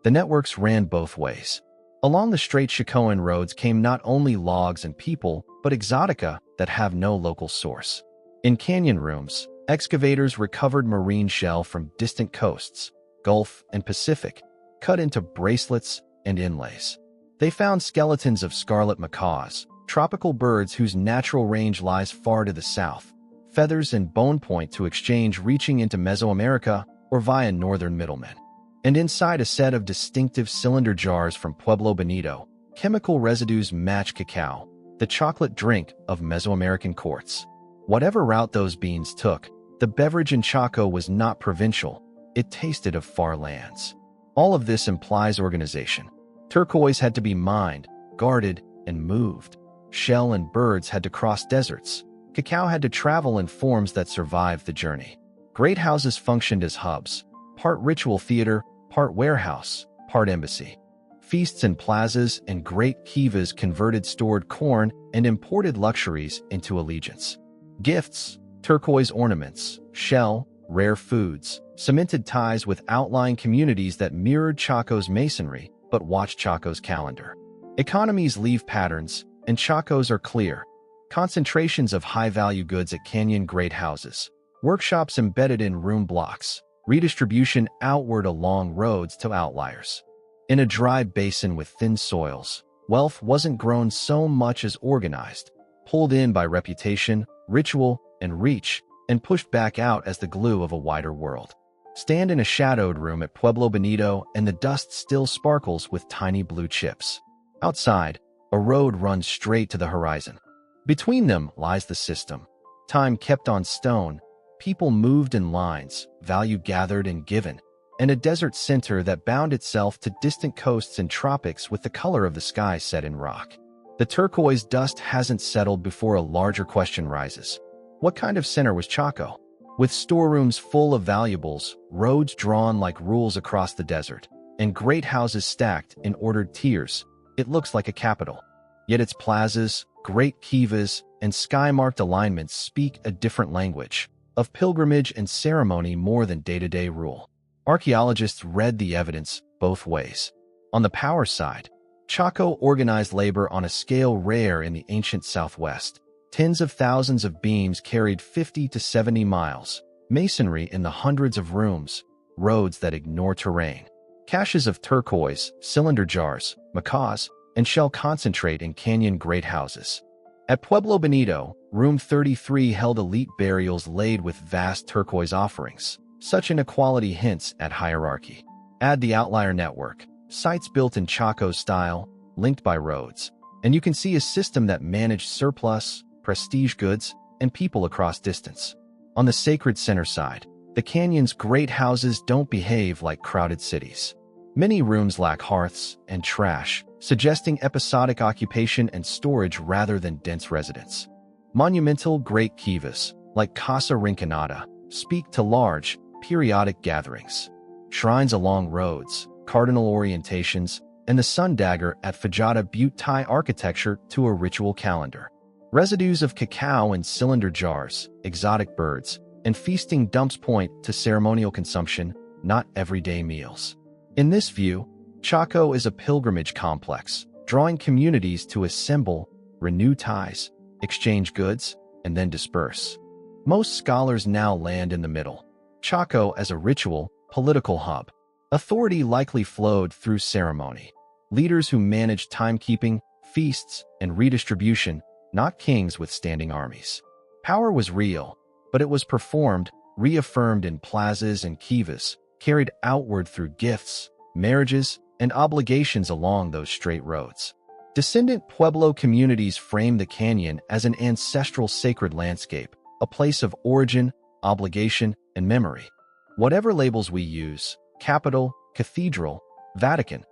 The networks ran both ways. Along the straight Chacoan roads came not only logs and people, but exotica that have no local source. In canyon rooms, excavators recovered marine shell from distant coasts, Gulf and Pacific, cut into bracelets and inlays. They found skeletons of scarlet macaws, tropical birds whose natural range lies far to the south, feathers and bone point to exchange reaching into Mesoamerica or via northern middlemen. And inside a set of distinctive cylinder jars from Pueblo Bonito, chemical residues match cacao, the chocolate drink of Mesoamerican courts. Whatever route those beans took, the beverage in Chaco was not provincial. It tasted of far lands. All of this implies organization. Turquoise had to be mined, guarded, and moved. Shell and birds had to cross deserts. Cacao had to travel in forms that survived the journey. Great houses functioned as hubs, part ritual theater, part warehouse, part embassy. Feasts and plazas and great kivas converted stored corn and imported luxuries into allegiance. Gifts, turquoise ornaments, shell, rare foods, cemented ties with outlying communities that mirrored Chaco's masonry but watched Chaco's calendar. Economies leave patterns, and Chaco's are clear. Concentrations of high-value goods at canyon great houses, workshops embedded in room blocks, redistribution outward along roads to outliers. In a dry basin with thin soils, wealth wasn't grown so much as organized, pulled in by reputation, ritual, and reach, and pushed back out as the glue of a wider world. Stand in a shadowed room at Pueblo Bonito and the dust still sparkles with tiny blue chips. Outside, a road runs straight to the horizon. Between them lies the system. Time kept on stone, people moved in lines, value gathered and given, and a desert center that bound itself to distant coasts and tropics with the color of the sky set in rock. The turquoise dust hasn't settled before a larger question rises. What kind of center was Chaco? With storerooms full of valuables, roads drawn like rules across the desert, and great houses stacked in ordered tiers, it looks like a capital. Yet its plazas, great kivas, and sky-marked alignments speak a different language, of pilgrimage and ceremony more than day-to-day rule. Archaeologists read the evidence both ways. On the power side, Chaco organized labor on a scale rare in the ancient Southwest. Tens of thousands of beams carried 50 to 70 miles, masonry in the hundreds of rooms, roads that ignore terrain, caches of turquoise, cylinder jars, macaws, and shell concentrate in canyon great houses. At Pueblo Bonito, room 33 held elite burials laid with vast turquoise offerings. Such inequality hints at hierarchy. Add the outlier network, sites built in Chaco style, linked by roads, and you can see a system that managed surplus, prestige goods, and people across distance. On the sacred center side, the canyon's great houses don't behave like crowded cities. Many rooms lack hearths and trash, suggesting episodic occupation and storage rather than dense residence. Monumental great kivas, like Casa Rinconada, speak to large, periodic gatherings. Shrines along roads, cardinal orientations, and the sun dagger at Fajada Butte tie architecture to a ritual calendar. Residues of cacao in cylinder jars, exotic birds, and feasting dumps point to ceremonial consumption, not everyday meals. In this view, Chaco is a pilgrimage complex, drawing communities to assemble, renew ties, exchange goods, and then disperse. Most scholars now land in the middle. Chaco as a ritual, political hub. Authority likely flowed through ceremony. Leaders who managed timekeeping, feasts, and redistribution, not kings with standing armies. Power was real, but it was performed, reaffirmed in plazas and kivas, carried outward through gifts, marriages, and obligations along those straight roads. Descendant Pueblo communities frame the canyon as an ancestral sacred landscape, a place of origin, obligation, and memory. Whatever labels we use, capital, cathedral, Vatican,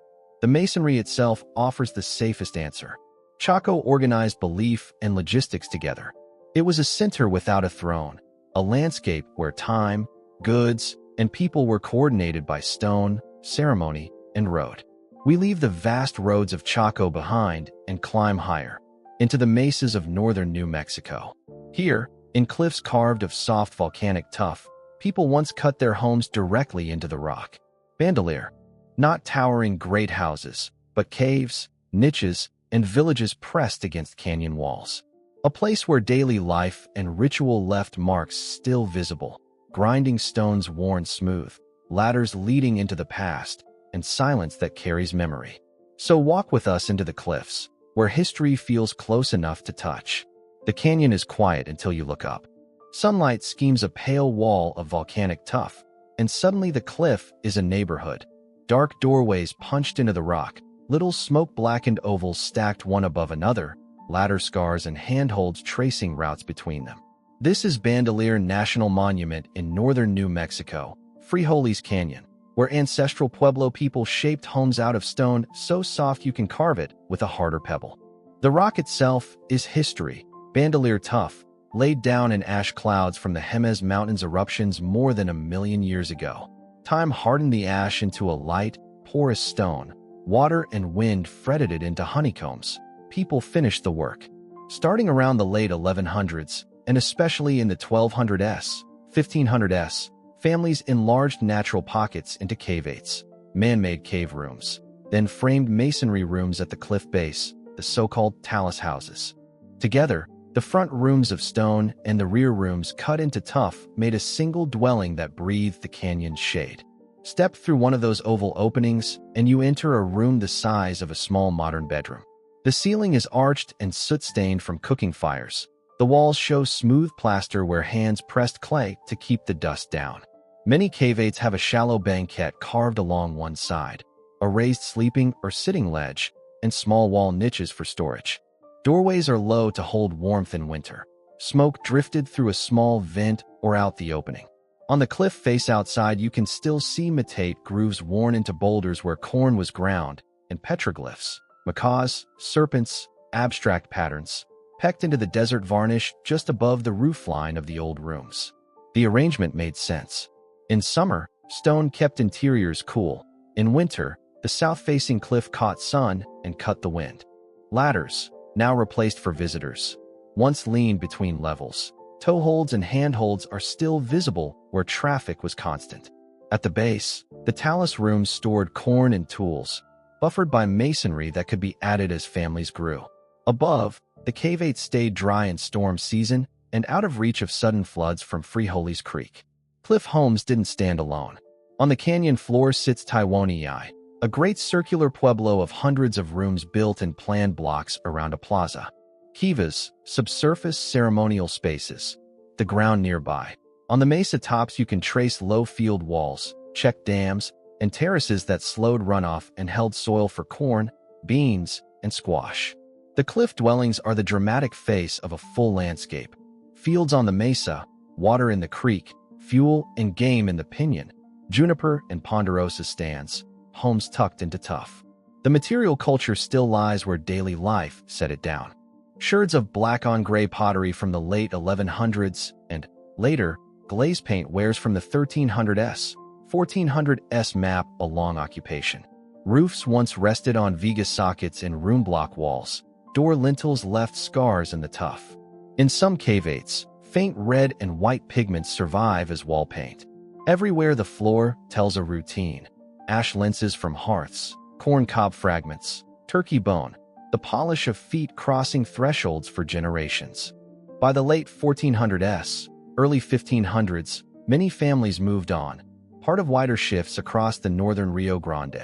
the masonry itself offers the safest answer. Chaco organized belief and logistics together. It was a center without a throne, a landscape where time, goods, and people were coordinated by stone, ceremony, and road. We leave the vast roads of Chaco behind and climb higher, into the mesas of northern New Mexico. Here, in cliffs carved of soft volcanic tuff, people once cut their homes directly into the rock. Bandelier, not towering great houses, but caves, niches, and villages pressed against canyon walls. A place where daily life and ritual left marks still visible, grinding stones worn smooth, ladders leading into the past, and silence that carries memory. So walk with us into the cliffs, where history feels close enough to touch. The canyon is quiet until you look up. Sunlight schemes a pale wall of volcanic tuff, and suddenly the cliff is a neighborhood. Dark doorways punched into the rock, little smoke-blackened ovals stacked one above another, ladder scars and handholds tracing routes between them. This is Bandelier National Monument in northern New Mexico, Frijoles Canyon, where ancestral Pueblo people shaped homes out of stone so soft you can carve it with a harder pebble. The rock itself is history, Bandelier tuff, laid down in ash clouds from the Jemez Mountains eruptions more than 1 million years ago. Time hardened the ash into a light, porous stone. Water and wind fretted it into honeycombs. People finished the work. Starting around the late 1100s, and especially in the 1200s, 1500s, families enlarged natural pockets into caveates, man-made cave rooms, then framed masonry rooms at the cliff base, the so-called talus houses. Together, the front rooms of stone and the rear rooms cut into tuff made a single dwelling that breathed the canyon's shade. Step through one of those oval openings, and you enter a room the size of a small modern bedroom. The ceiling is arched and soot-stained from cooking fires. The walls show smooth plaster where hands pressed clay to keep the dust down. Many caveates have a shallow banquette carved along one side, a raised sleeping or sitting ledge, and small wall niches for storage. Doorways are low to hold warmth in winter. Smoke drifted through a small vent or out the opening. On the cliff face outside, you can still see matate grooves worn into boulders where corn was ground, and petroglyphs, macaws, serpents, abstract patterns, pecked into the desert varnish just above the roofline of the old rooms. The arrangement made sense. In summer, stone kept interiors cool. In winter, the south-facing cliff caught sun and cut the wind. Ladders, now replaced for visitors, once leaned between levels. Toeholds and handholds are still visible where traffic was constant. At the base, the talus rooms stored corn and tools, buffered by masonry that could be added as families grew. Above, the cavates stayed dry in storm season and out of reach of sudden floods from Frijoles Creek. Cliff homes didn't stand alone. On the canyon floor sits Tyuonyi, a great circular pueblo of hundreds of rooms built in planned blocks around a plaza. Kivas, subsurface ceremonial spaces. The ground nearby. On the mesa tops you can trace low field walls, check dams, and terraces that slowed runoff and held soil for corn, beans, and squash. The cliff dwellings are the dramatic face of a full landscape. Fields on the mesa, water in the creek, fuel and game in the pinon, juniper and ponderosa stands, homes tucked into tuff. The material culture still lies where daily life set it down. Sherds of black-on-gray pottery from the late 1100s and, later, glaze paint wares from the 1300s, 1400s map a long occupation. Roofs once rested on viga sockets in room block walls. Door lintels left scars in the tuff. In some cavates, faint red and white pigments survive as wall paint. Everywhere the floor tells a routine. Ash lenses from hearths, corn cob fragments, turkey bone, the polish of feet crossing thresholds for generations. By the late 1400s, early 1500s, many families moved on, part of wider shifts across the northern Rio Grande.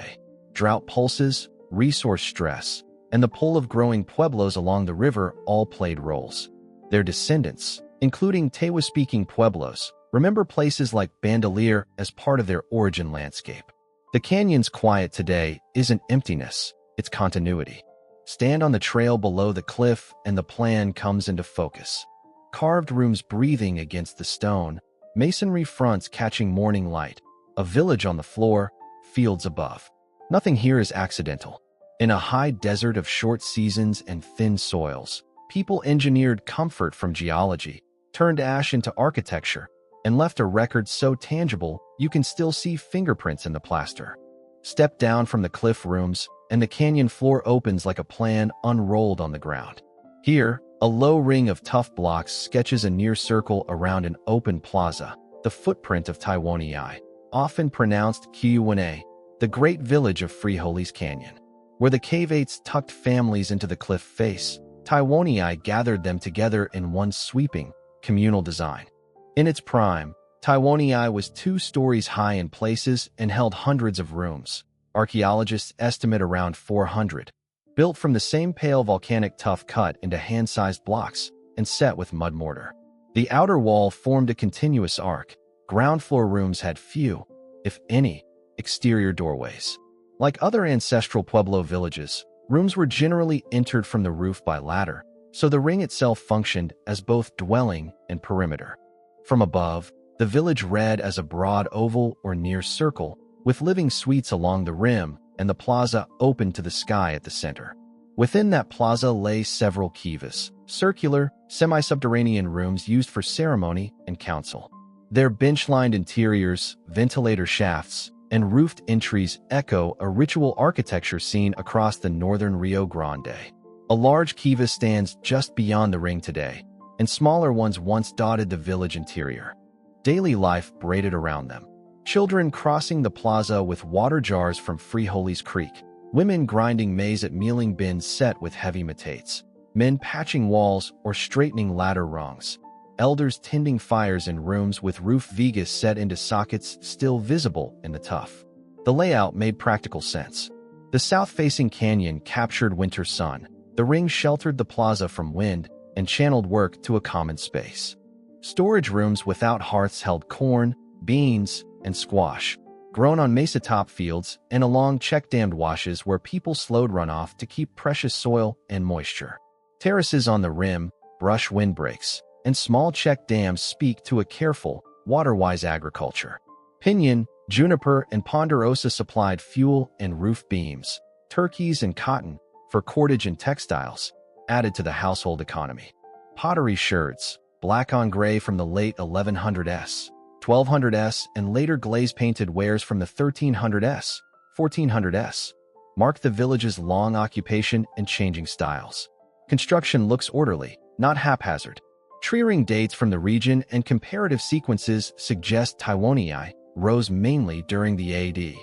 Drought pulses, resource stress, and the pull of growing pueblos along the river all played roles. Their descendants, including Tewa-speaking pueblos, remember places like Bandelier as part of their origin landscape. The canyon's quiet today isn't emptiness, it's continuity. Stand on the trail below the cliff and the plan comes into focus. Carved rooms breathing against the stone, masonry fronts catching morning light, a village on the floor, fields above. Nothing here is accidental. In a high desert of short seasons and thin soils, people engineered comfort from geology, turned ash into architecture, and left a record so tangible you can still see fingerprints in the plaster. Step down from the cliff rooms, and the canyon floor opens like a plan unrolled on the ground. Here, a low ring of tough blocks sketches a near circle around an open plaza, the footprint of Tyuonyi, often pronounced Tyuonyi, the great village of Frijoles Canyon. Where the cavates tucked families into the cliff face, Tyuonyi gathered them together in one sweeping, communal design. In its prime, Tyuonyi was 2 stories high in places and held hundreds of rooms. Archaeologists estimate around 400, built from the same pale volcanic tuff cut into hand-sized blocks and set with mud mortar. The outer wall formed a continuous arc. Ground floor rooms had few, if any, exterior doorways. Like other ancestral Pueblo villages, rooms were generally entered from the roof by ladder, so the ring itself functioned as both dwelling and perimeter. From above, the village read as a broad oval or near circle, with living suites along the rim and the plaza open to the sky at the center. Within that plaza lay several kivas, circular, semi-subterranean rooms used for ceremony and council. Their bench-lined interiors, ventilator shafts, and roofed entries echo a ritual architecture seen across the northern Rio Grande. A large kiva stands just beyond the ring today, and smaller ones once dotted the village interior. Daily life braided around them. Children crossing the plaza with water jars from Frijoles Creek, women grinding maize at mealing bins set with heavy metates, men patching walls or straightening ladder rungs, elders tending fires in rooms with roof vigas set into sockets still visible in the tuff. The layout made practical sense. The south-facing canyon captured winter sun. The ring sheltered the plaza from wind and channeled work to a common space. Storage rooms without hearths held corn, beans, and squash, grown on mesa-top fields and along check-dammed washes where people slowed runoff to keep precious soil and moisture. Terraces on the rim, brush windbreaks, and small check dams speak to a careful, water-wise agriculture. Pinon, juniper, and ponderosa supplied fuel and roof beams. Turkeys and cotton, for cordage and textiles, added to the household economy. Pottery sherds, black on gray from the late 1100s, 1200s, and later glaze-painted wares from the 1300s, 1400s, mark the village's long occupation and changing styles. Construction looks orderly, not haphazard. Tree-ring dates from the region and comparative sequences suggest Tyuonyi rose mainly during the AD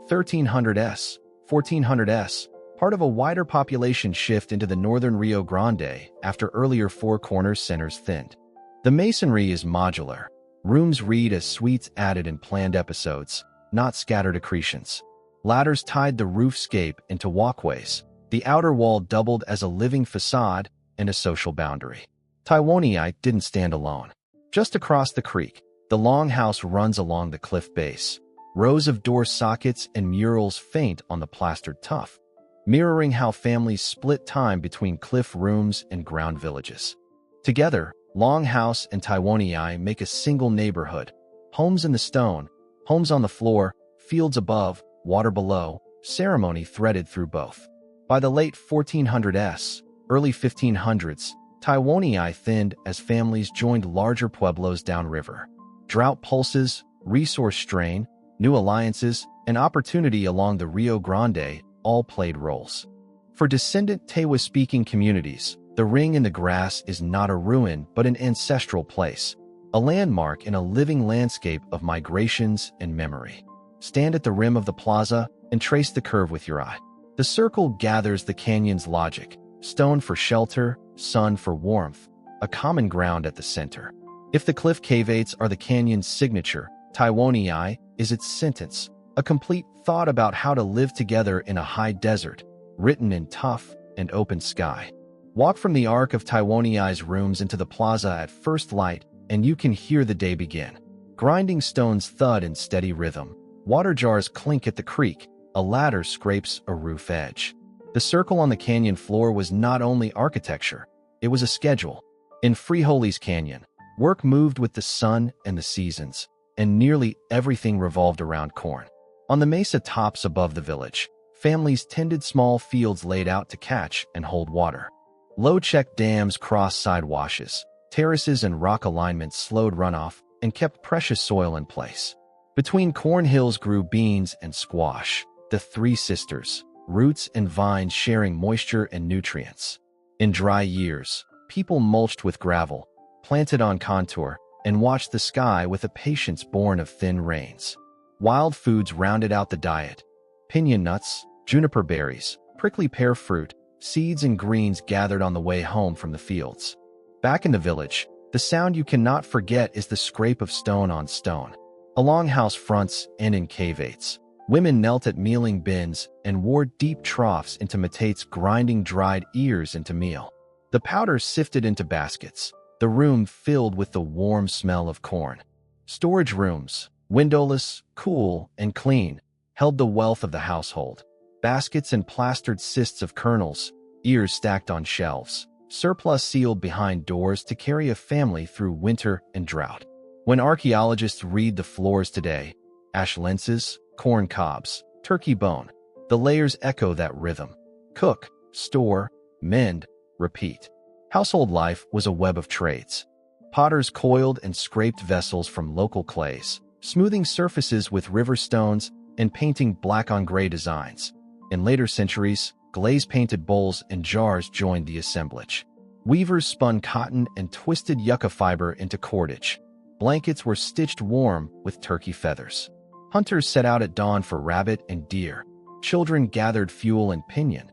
1300s, 1400s, part of a wider population shift into the northern Rio Grande after earlier Four Corners centers thinned. The masonry is modular. Rooms read as suites added in planned episodes, not scattered accretions. Ladders tied the roofscape into walkways. The outer wall doubled as a living facade and a social boundary. Tyuonyi didn't stand alone. Just across the creek, the longhouse runs along the cliff base. Rows of door sockets and murals faint on the plastered tuff, mirroring how families split time between cliff rooms and ground villages. Together, Longhouse and Tyuonyi make a single neighborhood. Homes in the stone, homes on the floor, fields above, water below, ceremony threaded through both. By the late 1400s, early 1500s, Tyuonyi thinned as families joined larger pueblos downriver. Drought pulses, resource strain, new alliances, and opportunity along the Rio Grande all played roles. For descendant Tewa-speaking communities, the ring in the grass is not a ruin but an ancestral place, a landmark in a living landscape of migrations and memory. Stand at the rim of the plaza and trace the curve with your eye. The circle gathers the canyon's logic, stone for shelter, sun for warmth, a common ground at the center. If the cliff caveates are the canyon's signature, Tyuonyi is its sentence, a complete thought about how to live together in a high desert, written in tough and open sky. Walk from the arc of Tyuonyi's rooms into the plaza at first light, and you can hear the day begin. Grinding stones thud in steady rhythm. Water jars clink at the creek. A ladder scrapes a roof edge. The circle on the canyon floor was not only architecture, it was a schedule. In Frijoles Canyon, work moved with the sun and the seasons, and nearly everything revolved around corn. On the mesa tops above the village, families tended small fields laid out to catch and hold water. Low-check dams crossed side washes. Terraces and rock alignments slowed runoff and kept precious soil in place. Between corn hills grew beans and squash, the three sisters, roots and vines sharing moisture and nutrients. In dry years, people mulched with gravel, planted on contour, and watched the sky with a patience born of thin rains. Wild foods rounded out the diet. Piñon nuts, juniper berries, prickly pear fruit, seeds and greens gathered on the way home from the fields. Back in the village, the sound you cannot forget is the scrape of stone on stone. Along house fronts and in caveates, women knelt at mealing bins and wore deep troughs into metates grinding dried ears into meal. The powder sifted into baskets, the room filled with the warm smell of corn. Storage rooms, windowless, cool, and clean, held the wealth of the household. Baskets and plastered cysts of kernels, ears stacked on shelves, surplus sealed behind doors to carry a family through winter and drought. When archaeologists read the floors today, ash lenses, corn cobs, turkey bone, the layers echo that rhythm. Cook, store, mend, repeat. Household life was a web of trades. Potters coiled and scraped vessels from local clays, smoothing surfaces with river stones and painting black on gray designs. In later centuries, glaze-painted bowls and jars joined the assemblage. Weavers spun cotton and twisted yucca fiber into cordage. Blankets were stitched warm with turkey feathers. Hunters set out at dawn for rabbit and deer. Children gathered fuel and piñon.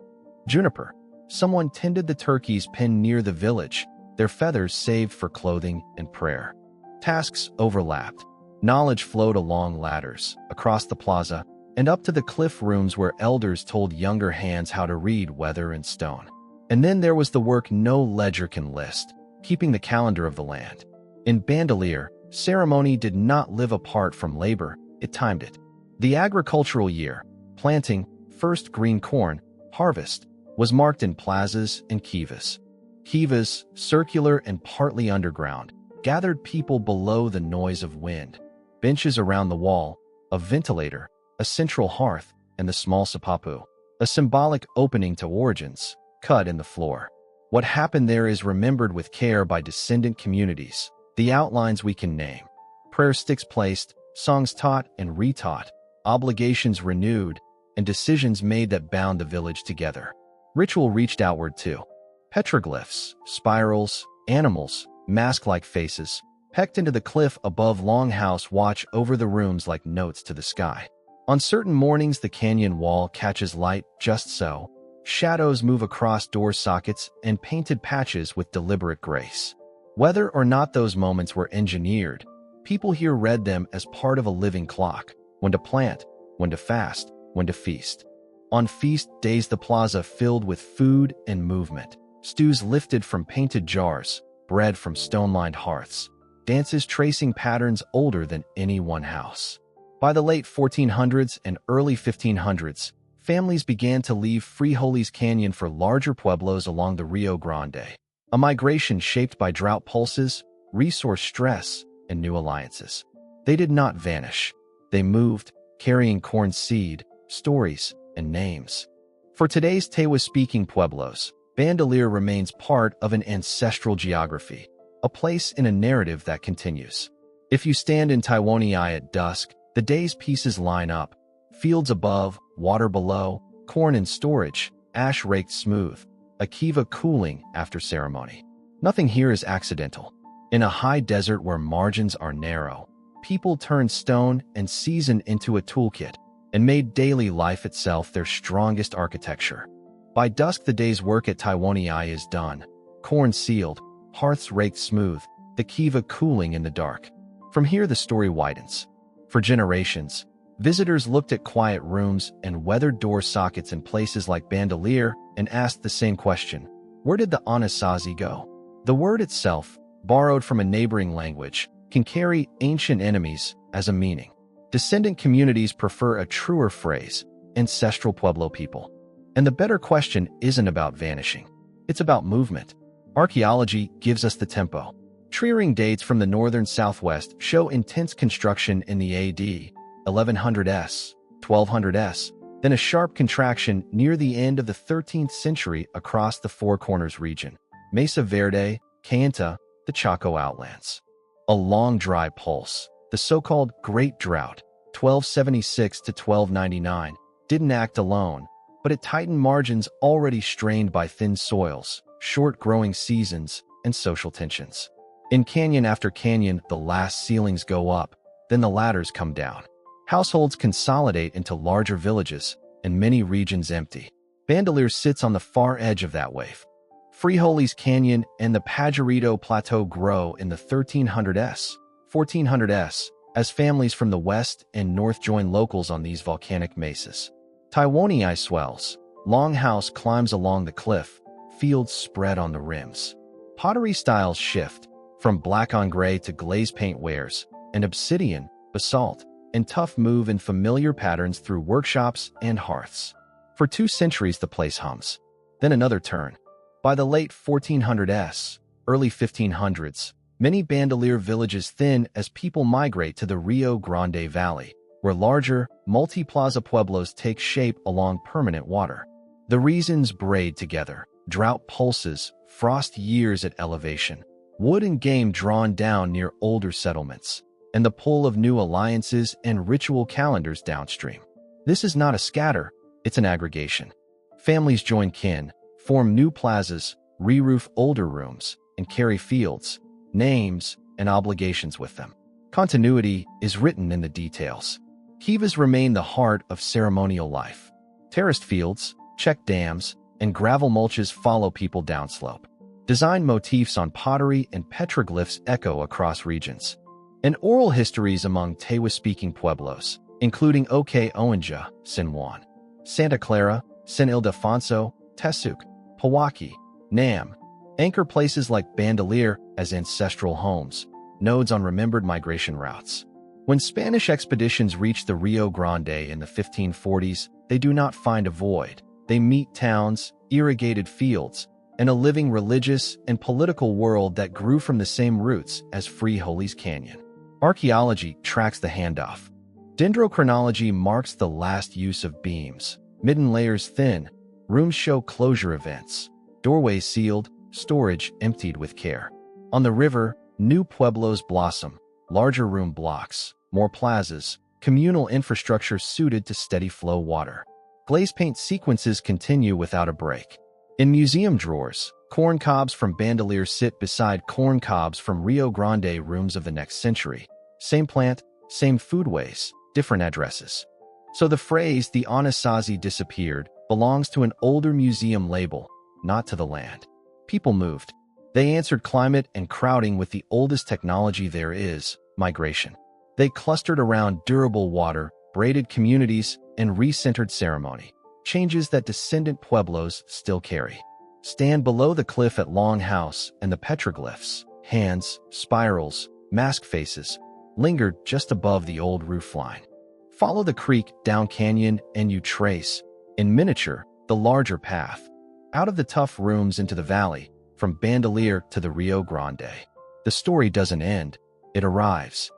Juniper. Someone tended the turkeys penned near the village, their feathers saved for clothing and prayer. Tasks overlapped. Knowledge flowed along ladders, across the plaza, and up to the cliff rooms where elders told younger hands how to read weather and stone. And then there was the work no ledger can list, keeping the calendar of the land. In Bandelier, ceremony did not live apart from labor, it timed it. The agricultural year, planting, first green corn, harvest, was marked in plazas and kivas. Kivas, circular and partly underground, gathered people below the noise of wind. Benches around the wall, a ventilator, a central hearth, and the small sapapu, a symbolic opening to origins, cut in the floor. What happened there is remembered with care by descendant communities, the outlines we can name. Prayer sticks placed, songs taught and retaught, obligations renewed, and decisions made that bound the village together. Ritual reached outward too. Petroglyphs, spirals, animals, mask-like faces, pecked into the cliff above Longhouse watch over the rooms like notes to the sky. On certain mornings the canyon wall catches light just so. Shadows move across door sockets and painted patches with deliberate grace. Whether or not those moments were engineered, people here read them as part of a living clock. When to plant, when to fast, when to feast. On feast days the plaza filled with food and movement. Stews lifted from painted jars, bread from stone-lined hearths. Dances tracing patterns older than any one house. By the late 1400s and early 1500s, families began to leave Frijoles Canyon for larger pueblos along the Rio Grande, a migration shaped by drought pulses, resource stress, and new alliances. They did not vanish. They moved, carrying corn seed, stories, and names. For today's Tewa-speaking pueblos, Bandelier remains part of an ancestral geography, a place in a narrative that continues. If you stand in Tyuonyi at dusk, the day's pieces line up. Fields above, water below, corn in storage, ash raked smooth, a kiva cooling after ceremony. Nothing here is accidental. In a high desert where margins are narrow, people turned stone and season into a toolkit and made daily life itself their strongest architecture. By dusk the day's work at Tyuonyi is done. Corn sealed, hearths raked smooth, the kiva cooling in the dark. From here the story widens. For generations, visitors looked at quiet rooms and weathered door sockets in places like Bandelier and asked the same question: where did the Anasazi go? The word itself, borrowed from a neighboring language, can carry ancient enemies as a meaning. Descendant communities prefer a truer phrase, ancestral Pueblo people. And the better question isn't about vanishing. It's about movement. Archaeology gives us the tempo. Tree-ring dates from the northern southwest show intense construction in the AD 1100s, 1200s, then a sharp contraction near the end of the 13th century across the Four Corners region, Mesa Verde, Kayenta, the Chaco outlands. A long dry pulse, the so-called Great Drought, 1276 to 1299, didn't act alone, but it tightened margins already strained by thin soils, short growing seasons, and social tensions. In canyon after canyon, the last ceilings go up, then the ladders come down. Households consolidate into larger villages, and many regions empty. Bandelier sits on the far edge of that wave. Frijoles Canyon and the Pajarito Plateau grow in the 1300s, 1400s, as families from the west and north join locals on these volcanic mesas. Tyuonyi swells. Longhouse climbs along the cliff. Fields spread on the rims. Pottery styles shift, from black on gray to glaze paint wares, and obsidian, basalt, and tuff move in familiar patterns through workshops and hearths. For 2 centuries the place hums. Then another turn. By the late 1400s, early 1500s, many Bandelier villages thin as people migrate to the Rio Grande Valley, where larger, multi-plaza pueblos take shape along permanent water. The reasons braid together: drought pulses, frost years at elevation, wood and game drawn down near older settlements, and the pull of new alliances and ritual calendars downstream. This is not a scatter, it's an aggregation. Families join kin, form new plazas, re-roof older rooms, and carry fields, names, and obligations with them. Continuity is written in the details. Kivas remain the heart of ceremonial life. Terraced fields, check dams, and gravel mulches follow people downslope. Design motifs on pottery and petroglyphs echo across regions. And oral histories among Tewa-speaking pueblos, including Oke-Owenja, San Juan, Santa Clara, San Ildefonso, Tesuk, Pewaukee, Nam, anchor places like Bandelier as ancestral homes, nodes on remembered migration routes. When Spanish expeditions reach the Rio Grande in the 1540s, they do not find a void. They meet towns, irrigated fields, and a living religious and political world that grew from the same roots as Frijoles Canyon. Archaeology tracks the handoff. Dendrochronology marks the last use of beams. Midden layers thin. Rooms show closure events. Doorways sealed. storage emptied with care. On the river, new pueblos blossom, larger room blocks, more plazas, communal infrastructure suited to steady flow water. Glaze paint sequences continue without a break. In museum drawers, corn cobs from Bandelier sit beside corn cobs from Rio Grande rooms of the next century. Same plant, same foodways, different addresses. So the phrase "the Anasazi disappeared" belongs to an older museum label, not to the land. People moved. They answered climate and crowding with the oldest technology there is, migration. They clustered around durable water, braided communities, and recentered ceremony. Changes that descendant pueblos still carry. Stand below the cliff at Longhouse and the petroglyphs, hands, spirals, mask faces, lingered just above the old roofline. Follow the creek down canyon and you trace, in miniature, the larger path. Out of the tough rooms into the valley, from Bandelier to the Rio Grande. The story doesn't end, it arrives.